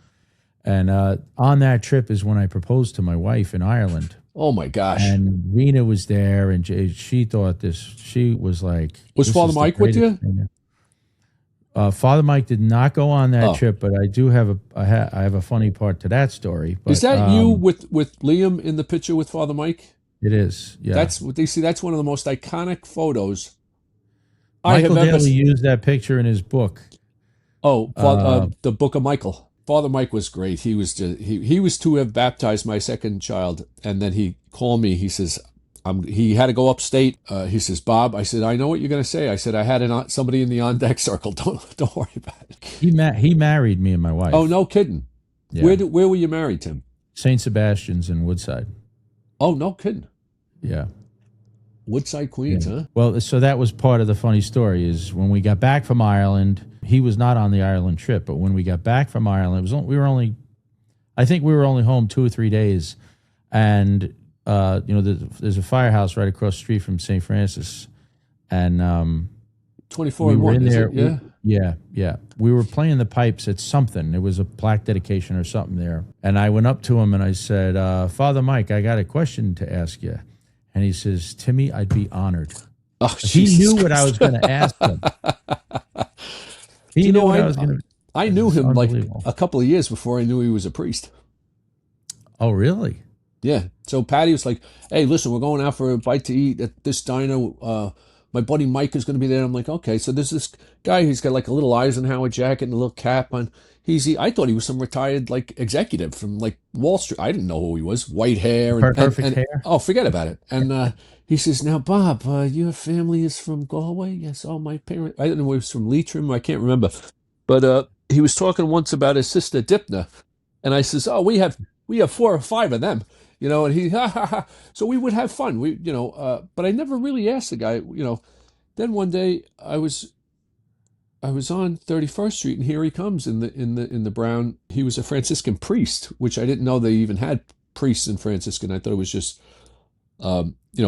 And on that trip is when I proposed to my wife in Ireland. Oh, my gosh. And Vina was there, and she thought she was like... Was Father Mike with you? Father Mike did not go on that trip, but I do have I have a funny part to that story. But, is that you with Liam in the picture with Father Mike? It is. Yeah, that's what they see. That's one of the most iconic photos Michael Daly used that picture in his book. Oh, the Book of Michael. Father Mike was great. He was he was to have baptized my second child, and then he called me. He says, he had to go upstate. He says, "Bob," I said, "I know what you're going to say." I said, "I had somebody in the on deck circle. Don't worry about it." He married me and my wife. Oh, no kidding. Yeah. Where were you married, Tim? St. Sebastian's in Woodside. Oh, no kidding. Yeah. Woodside, Queens, huh? Well, so that was part of the funny story. Is when we got back from Ireland, he was not on the Ireland trip, but when we got back from Ireland, I think we were only home 2 or 3 days, and you know, there's a firehouse right across the street from St. Francis, and 24 we were in there. Yeah. We were playing the pipes at something. It was a plaque dedication or something there, and I went up to him and I said, "Father Mike, I got a question to ask you." And he says, "Timmy, I'd be honored." Oh, he knew what I was going to ask him. He knew what I was going to. I knew him like a couple of years before I knew he was a priest. Oh, really? Yeah. So Patty was like, "Hey, listen, we're going out for a bite to eat at this diner. My buddy Mike is going to be there." I'm like, "Okay." So there's this guy who's got like a little Eisenhower jacket and a little cap on. I thought he was some retired like executive from like Wall Street. I didn't know who he was. White hair and perfect hair. Oh, forget about it. And he says, "Now, Bob, your family is from Galway?" "Yes." "Oh, my parents." I don't know if he was from Leitrim. I can't remember. But he was talking once about his sister Dipna, and I says, "Oh, we have 4 or 5 of them." You know, and he, ha, ha, ha. So we would have fun. But I never really asked the guy, you know. Then one day I was on 31st Street, and here he comes in the brown. He was a Franciscan priest, which I didn't know they even had priests in Franciscan. I thought it was just,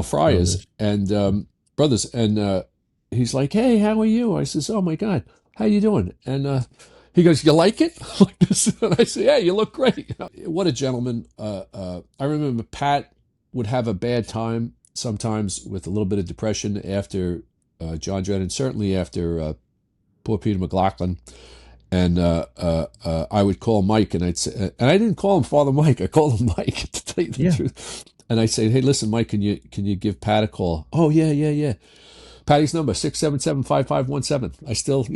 friars and brothers. And he's like, "Hey, how are you?" I says, "Oh my God, how you doing?" And he goes, "You like it?" Like this. And I say, "Yeah, you look great." What a gentleman. I remember Pat would have a bad time sometimes with a little bit of depression after John Drennan, certainly after poor Peter McLaughlin. And I would call Mike, and I'd say, and I didn't call him Father Mike. I called him Mike, to tell you the truth. And I'd say, "Hey, listen, Mike, can you give Pat a call?" "Oh, yeah. Patty's number, 677-5517. I still,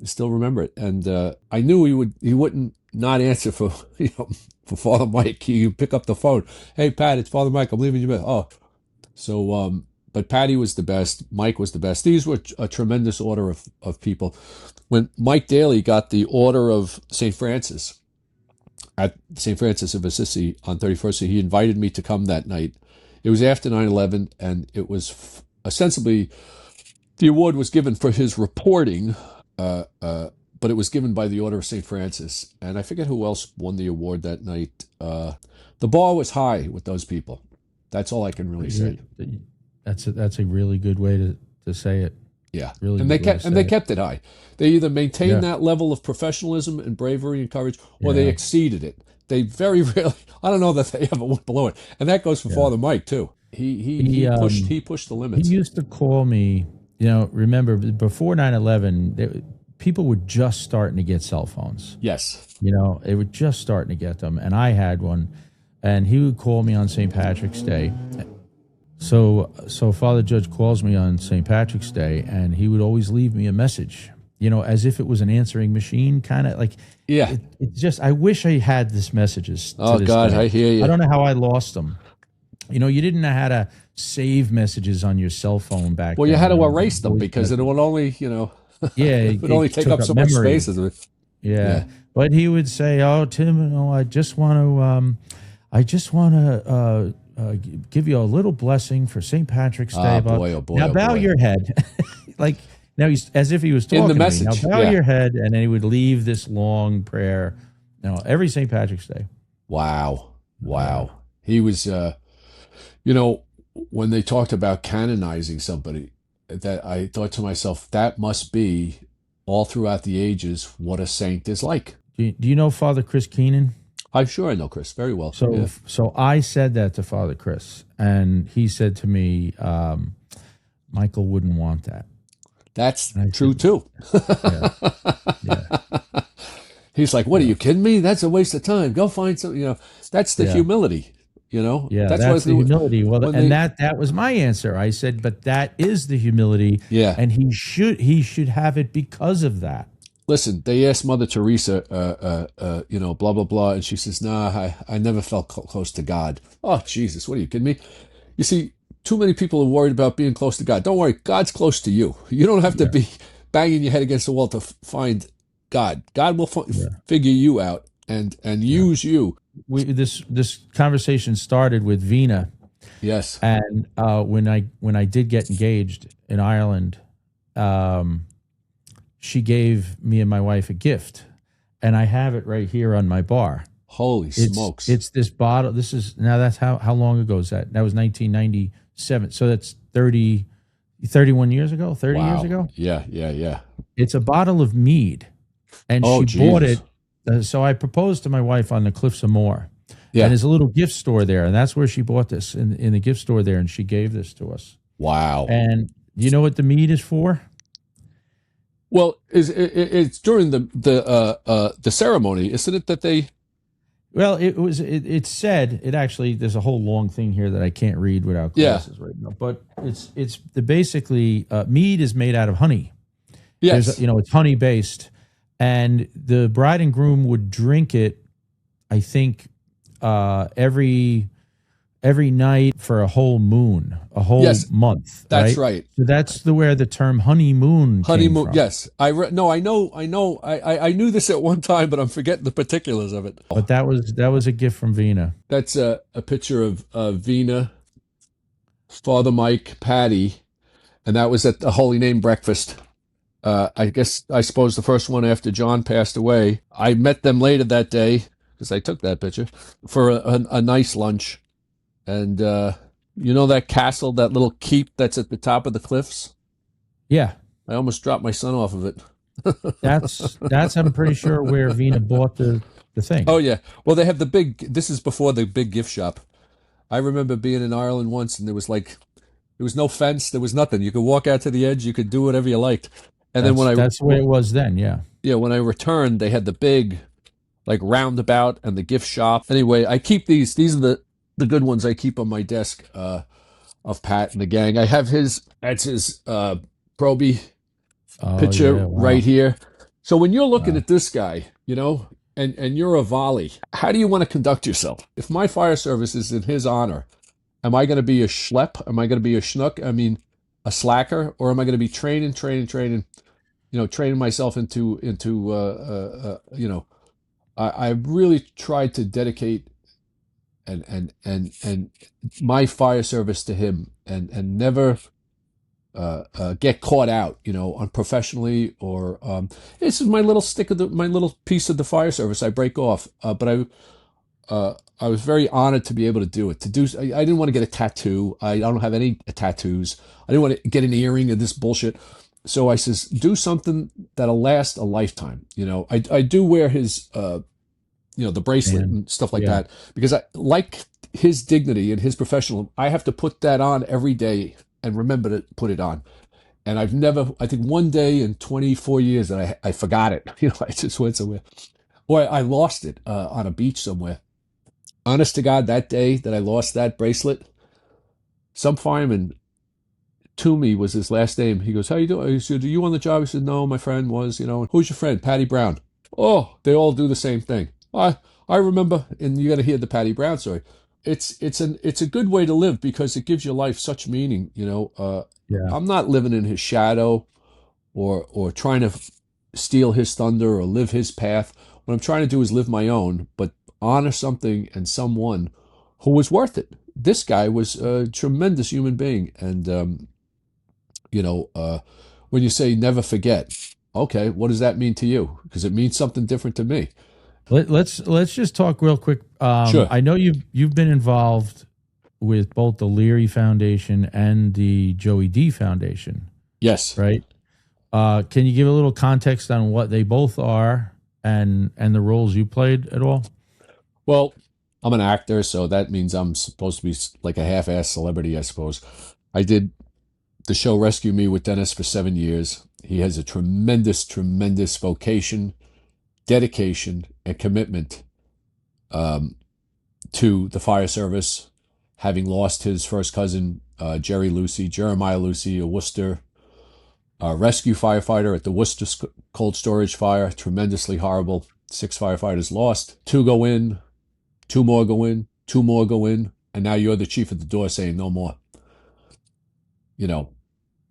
I still remember it. And I knew he wouldn't not answer for for Father Mike. He would pick up the phone. Hey Pat, it's Father Mike. I'm leaving you. Oh, so but Patty was the best. Mike was the best. These were a tremendous order of people. When Mike Daly got the Order of St. Francis at St. Francis of Assisi on 31st, he invited me to come that night. It was after 9/11, and it was ostensibly the award was given for his reporting, but it was given by the Order of St. Francis. And I forget who else won the award that night. The bar was high with those people. That's all I can really say. That's a really good way to say it. Yeah, really, and they kept it high. They either maintained that level of professionalism and bravery and courage, or they exceeded it. They very rarely. I don't know that they ever went below it, and that goes for Father Mike too. He pushed the limits. He used to call me. Remember before 9/11, people were just starting to get cell phones. Yes, they were just starting to get them, and I had one, and he would call me on St. Patrick's Day. So Father Judge calls me on St. Patrick's Day, and he would always leave me a message, as if it was an answering machine, kind of like. Yeah. It's just, I wish I had this messages. Oh, God, day. I hear you. I don't know how I lost them. You didn't know how to save messages on your cell phone back then. Well, you had to erase them because it would only, it would only take up so much space. Yeah. But he would say, "Oh, Tim, I just want to give you a little blessing for St. Patrick's Day." Oh boy, now bow your head. Like, now he's as if he was talking in the to message. Me. Now bow your head, and then he would leave this long prayer. Every St. Patrick's Day. Wow. He was, when they talked about canonizing somebody, that I thought to myself, that must be all throughout the ages what a saint is like. Do you know Father Chris Keenan? I'm sure I know Chris very well. So I said that to Father Chris, and he said to me, Michael wouldn't want that. That's true too. Yeah. He's like, "What are you kidding me? That's a waste of time. Go find some." That's the humility. Yeah, that's the humility. Well, that was my answer. I said, but that is the humility. Yeah, and he should have it because of that. Listen, they asked Mother Teresa, blah blah blah, and she says, "Nah, I never felt close to God." Oh Jesus, what are you kidding me? You see, too many people are worried about being close to God. Don't worry, God's close to you. You don't have to be banging your head against the wall to find God. God will figure you out and use you. This conversation started with Vina. Yes. And when I did get engaged in Ireland, she gave me and my wife a gift, and I have it right here on my bar. Holy smokes! It's this bottle. That's how long ago is that? That was 1997. So that's 31 years ago. 30 years ago. Yeah. It's a bottle of mead. And she bought it. So I proposed to my wife on the Cliffs of Moher. Yeah. And there's a little gift store there. And that's where she bought this, in the gift store there. And she gave this to us. Wow. And you know what the mead is for? Well, it's during the ceremony, isn't it, that they... Well, it said, it actually, there's a whole long thing here that I can't read without glasses right now. But it's basically, mead is made out of honey. Yes. It's honey based. And the bride and groom would drink it, I think, every night for a whole moon, a whole month. That's right. So that's where the term honeymoon came from. Yes. I know. I knew this at one time, but I'm forgetting the particulars of it. But that was a gift from Vina. That's a picture of Vina, Father Mike, Patty, and that was at the Holy Name breakfast. I suppose the first one after John passed away. I met them later that day, because I took that picture, for a nice lunch. And that castle, that little keep that's at the top of the cliffs? Yeah. I almost dropped my son off of it. That's I'm pretty sure where Vina bought the thing. Oh, yeah. Well, they have this is before the big gift shop. I remember being in Ireland once, and there was no fence, there was nothing. You could walk out to the edge, you could do whatever you liked. And that's the way it was then, yeah. Yeah, when I returned, they had the big, roundabout and the gift shop. Anyway, I keep these. These are the good ones I keep on my desk of Pat and the gang. I have that's his Proby picture right here. So when you're looking Wow. at this guy, and you're a volley, how do you want to conduct yourself? If my fire service is in his honor, am I going to be a schlep? Am I going to be a schnook? I mean, a slacker, or am I going to be training, training myself into I really tried to dedicate and my fire service to him, and never get caught out, unprofessionally, or this is my little my little piece of the fire service I break off. But I was very honored to be able to do it. I didn't want to get a tattoo. I don't have any tattoos. I didn't want to get an earring of this bullshit. So I says, do something that'll last a lifetime. I do wear his, the bracelet And and stuff like yeah, that, because I like his dignity and his professional. I have to put that on every day and remember to put it on. And I think one day in 24 years that I forgot it. I just went somewhere, or I lost it on a beach somewhere. Honest to God, that day that I lost that bracelet, some fireman, Toomey was his last name. He goes, "How you doing?" I said, "Are you on the job?" He said, "No, my friend was, Who's your friend?" "Patty Brown." "Oh, they all do the same thing." I remember, and you got to hear the Patty Brown story. It's a good way to live, because it gives your life such meaning. yeah. I'm not living in his shadow, or trying to steal his thunder or live his path. What I'm trying to do is live my own, but honor something and someone who was worth it. This guy was a tremendous human being, and when you say never forget, okay, what does that mean to you? Because it means something different to me. Let's just talk real quick. Sure. I know you've been involved with both the Leary Foundation and the Joey D Foundation, Yes. right? Can you give a little context on what they both are, and the roles you played at all? Well, I'm an actor, so that means I'm supposed to be like a half-ass celebrity, I suppose. I did the show Rescue Me with Dennis for 7 years. He has a tremendous, tremendous vocation, dedication, and commitment um, to the fire service, having lost his first cousin, Jeremiah Lucy, a Worcester rescue firefighter at the Worcester cold storage fire. Tremendously horrible. 6 firefighters lost. 2 go in, 2 more go in, 2 more go in, and now you're the chief at the door saying no more.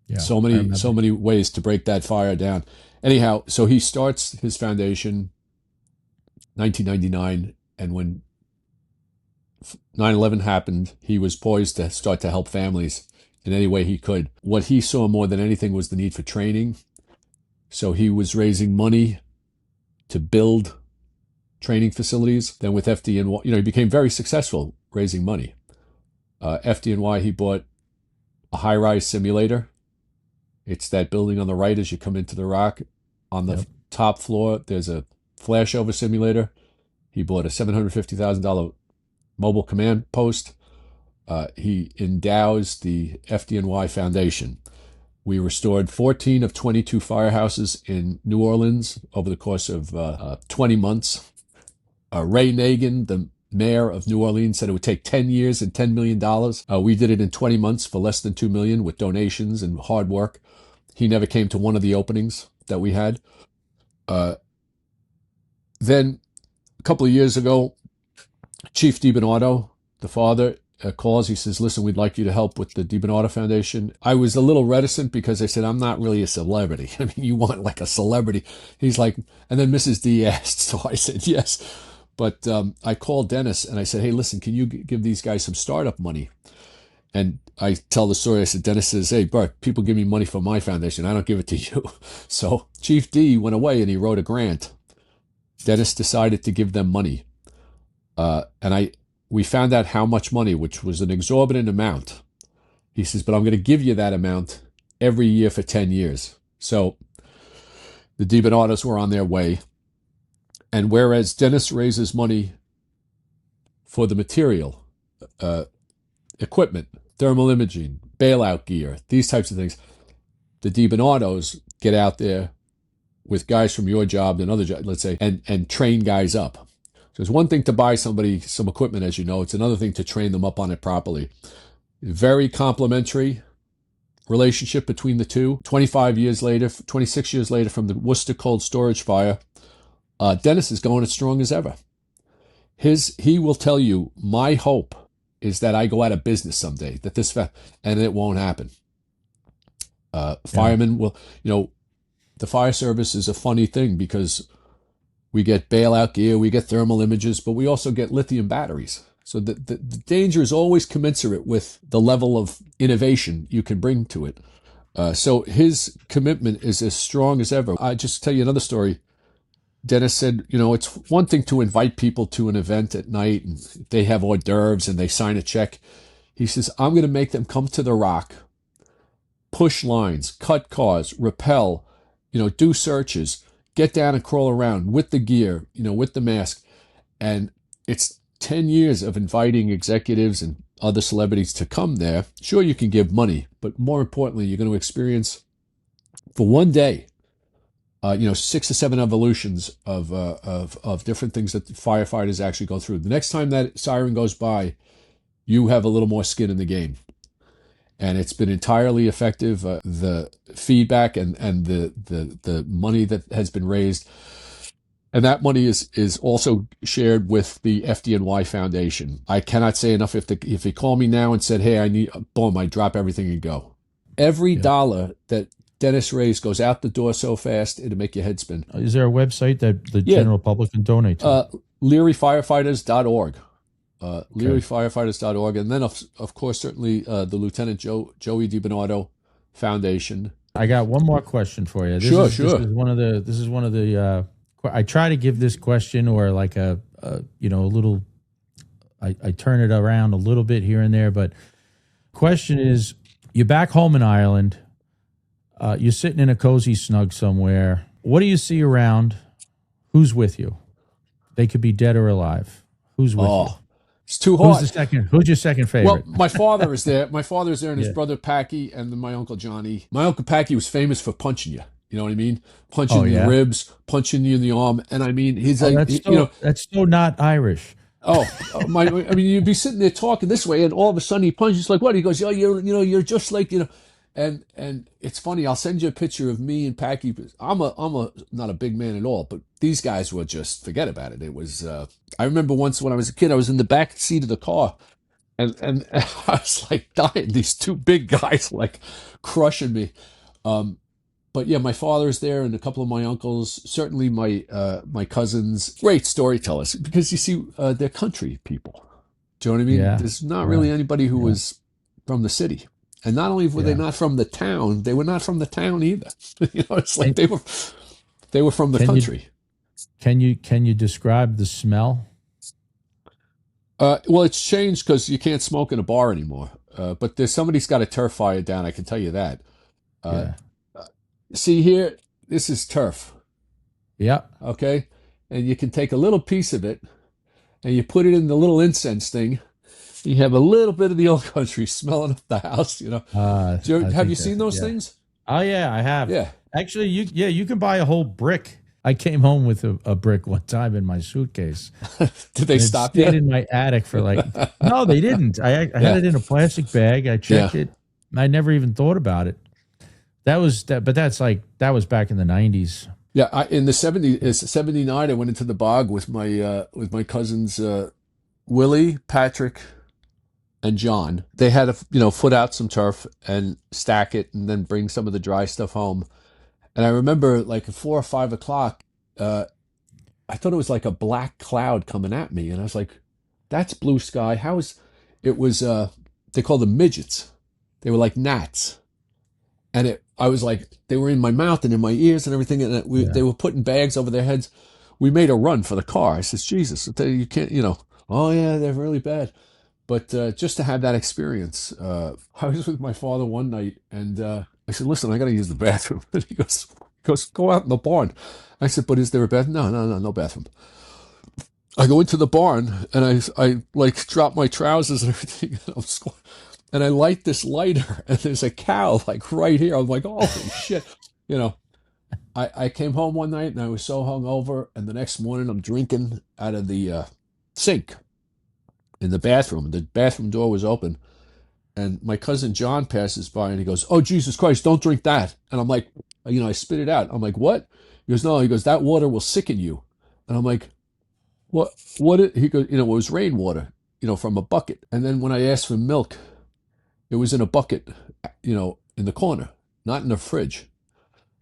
Yeah, So I many, remember. so many ways to break that fire down. Anyhow, so he starts his foundation 1999, and when 9/11 happened, he was poised to start to help families in any way he could. What he saw more than anything was the need for training. So he was raising money to build training facilities. Then with FDNY, he became very successful raising money. FDNY, he bought a high-rise simulator. It's that building on the right as you come into the Rock. On the Yep. top floor, there's a flashover simulator. He bought a $750,000 mobile command post. He endows the FDNY Foundation. We restored 14 of 22 firehouses in New Orleans over the course of 20 months. Ray Nagin, the mayor of New Orleans, said it would take 10 years and $10 million. We did it in 20 months for less than $2 million with donations and hard work. He never came to one of the openings that we had. Then a couple of years ago, Chief DiBernardo, the father, calls. He says, "Listen, we'd like you to help with the DiBernardo Foundation." I was a little reticent because I said, "I'm not really a celebrity." I mean, you want like a celebrity. He's like, and then Mrs. D asked, so I said yes. But I called Dennis and I said, "Hey, listen, can you give these guys some startup money?" And I tell the story. I said, Dennis says, "Hey, Burke, people give me money for my foundation. I don't give it to you." So Chief D went away and he wrote a grant. Dennis decided to give them money. And we found out how much money, which was an exorbitant amount. He says, "But I'm going to give you that amount every year for 10 years. So the DiBernardos were on their way. And whereas Dennis raises money for the material, equipment, thermal imaging, bailout gear, these types of things, the DiBernardos get out there with guys from your job and other jobs, let's say, and train guys up. So it's one thing to buy somebody some equipment, as you know. It's another thing to train them up on it properly. Very complimentary. relationship between the two. 26 years later from the Worcester cold storage fire, Dennis is going as strong as ever. He will tell you, my hope is that I go out of business someday, and it won't happen. Firemen will, the fire service is a funny thing because we get bailout gear, we get thermal images, but we also get lithium batteries. So the danger is always commensurate with the level of innovation you can bring to it. So his commitment is as strong as ever. I just tell you another story. Dennis said, it's one thing to invite people to an event at night and they have hors d'oeuvres and they sign a check. He says, I'm going to make them come to the Rock, push lines, cut cars, rappel, do searches, get down and crawl around with the gear, with the mask. And it's 10 years of inviting executives and other celebrities to come there. Sure, you can give money, but more importantly, you're going to experience for one day 6 or 7 evolutions of different things that firefighters actually go through. The next time that siren goes by, you have a little more skin in the game. And it's been entirely effective. The feedback and the money that has been raised, and that money is also shared with the FDNY Foundation. I cannot say enough. If they call me now and said, "Hey, I need," boom, I drop everything and go. Every dollar that Dennis raised goes out the door so fast it'll make your head spin. Is there a website that the general public can donate to? LearyFirefighters.org. LearyFirefighters.org, and then of course certainly the Lieutenant Joey DiBernardo Foundation. I got one more question for you. Sure. This is one of the. I try to give this question or like a little. I turn it around a little bit here and there, but question is: you're back home in Ireland. You're sitting in a cozy snug somewhere. What do you see around? Who's with you? They could be dead or alive. Who's with you? It's too hard. Who's your second favorite? Well, my father is there. My father is there, and his brother Packy, and then my uncle Johnny. My uncle Packy was famous for punching you. You know what I mean? Punching you in the ribs, punching you in the arm, and I mean, he's that's so not Irish. You'd be sitting there talking this way, and all of a sudden he punches like what? He goes, you're just like And it's funny. I'll send you a picture of me and Packy. I'm not a big man at all, but these guys were just forget about it. It was. I remember once when I was a kid, I was in the back seat of the car, and I was like dying. These two big guys like crushing me. But yeah, my father's there, and a couple of my uncles. Certainly my cousins. Great storytellers because you see they're country people. Do you know what I mean? Yeah. There's not really anybody who was from the city. And not only were they not from the town, they were not from the town either. It's like they were from the country. Can you describe the smell? Well, it's changed because you can't smoke in a bar anymore. But somebody's got a turf fire down. I can tell you that. See here, this is turf. Yeah. Okay, and you can take a little piece of it, and you put it in the little incense thing. You have a little bit of the old country smelling up the house, Have you seen those things? Oh yeah, I have. Yeah. Actually, you can buy a whole brick. I came home with a brick one time in my suitcase. Did they stop you? It stayed in my attic for no, they didn't. I had it in a plastic bag. I checked it. I never even thought about it. That was back in the 90s. Yeah, in the 70s, 79, I went into the bog with my cousins Willie, Patrick, and John. They had to, foot out some turf and stack it and then bring some of the dry stuff home. And I remember like at 4 or 5 o'clock, I thought it was like a black cloud coming at me. And I was like, that's blue sky. They called them midgets. They were like gnats. And I was like, they were in my mouth and in my ears and everything. And they were putting bags over their heads. We made a run for the car. I says, Jesus, you can't, oh yeah, they're really bad. But just to have that experience, I was with my father one night, and I said, "Listen, I got to use the bathroom." And he goes, "Go out in the barn." I said, "But is there a bathroom?" No bathroom. I go into the barn, and I like drop my trousers and everything, and I light this lighter, and there's a cow like right here. I'm like, "Holy shit!" I came home one night, and I was so hungover, and the next morning I'm drinking out of the sink in the bathroom. The bathroom door was open, and my cousin John passes by and he goes, "Oh, Jesus Christ, don't drink that." And I'm like, I spit it out. I'm like, "What?" He goes, "No." He goes, "That water will sicken you." And I'm like, "What? He goes, "It was rainwater, from a bucket." And then when I asked for milk, it was in a bucket, in the corner, not in the fridge.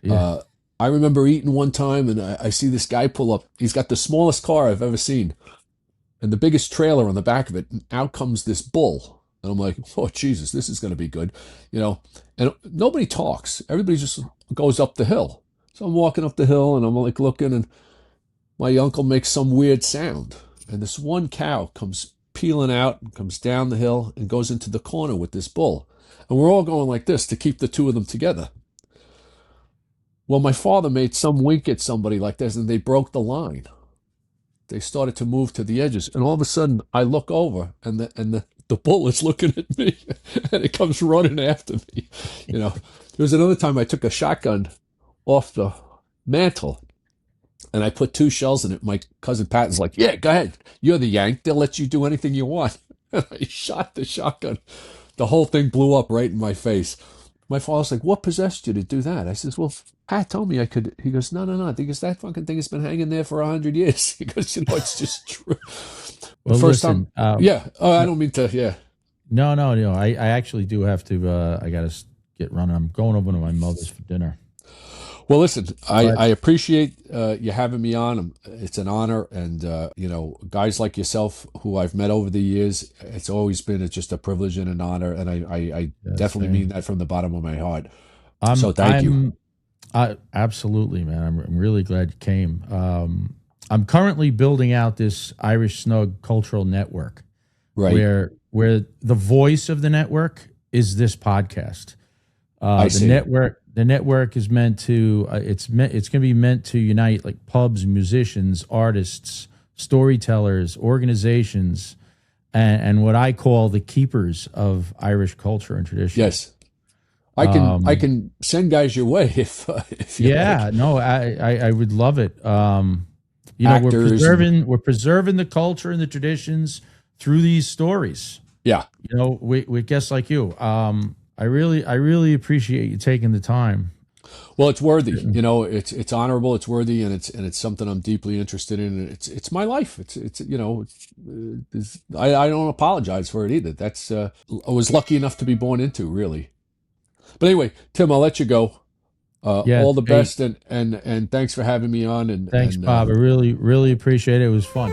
Yeah. I remember eating one time, and I see this guy pull up. He's got the smallest car I've ever seen, and the biggest trailer on the back of it. And out comes this bull, and I'm like, "Oh Jesus, this is going to be good," And nobody talks. Everybody just goes up the hill. So I'm walking up the hill, and I'm like looking, and my uncle makes some weird sound, and this one cow comes peeling out, and comes down the hill, and goes into the corner with this bull, and we're all going like this to keep the two of them together. Well, my father made some wink at somebody like this, and they broke the line. They started to move to the edges, and all of a sudden, I look over, and the bull is looking at me, and it comes running after me. There was another time I took a shotgun off the mantle, and I put 2 shells in it. My cousin Patton's like, "Yeah, go ahead. You're the Yank. They'll let you do anything you want." And I shot the shotgun. The whole thing blew up right in my face. My father's like, "What possessed you to do that?" I says, "Well, Pat told me I could." He goes, "No, no, no. Because that fucking thing has been hanging there for 100 years." He goes, "It's just true." Well, The first listen, time, yeah. Oh, I don't mean to, yeah. no. I actually do have to. I got to get running. I'm going over to my mother's for dinner. Well, listen, But I appreciate you having me on. It's an honor, and guys like yourself who I've met over the years, it's always been just a privilege and an honor, and I definitely same. mean that from the bottom of my heart. I'm So thank you. absolutely, man. I'm really glad you came. I'm currently building out this Irish Snug cultural network, Right, where the voice of the network is this podcast. I The see. network is meant to it's going to be meant to unite like pubs, musicians, artists, storytellers, organizations, and what I call the keepers of Irish culture and tradition. Yes, I Um, can send guys your way if you like. yeah, no, I would love it. We're Actors and preserving the culture and the traditions through these stories. yeah. With guests like you. I really appreciate you taking the time. Well, it's worthy. It's honorable. It's worthy, and it's something I'm deeply interested in. And it's my life. I don't apologize for it either. That's I was lucky enough to be born into, really. But anyway, Tim, I'll let you go. Yeah, All the hey, best, and thanks for having me on. thanks, Bob. I really appreciate it. It was fun.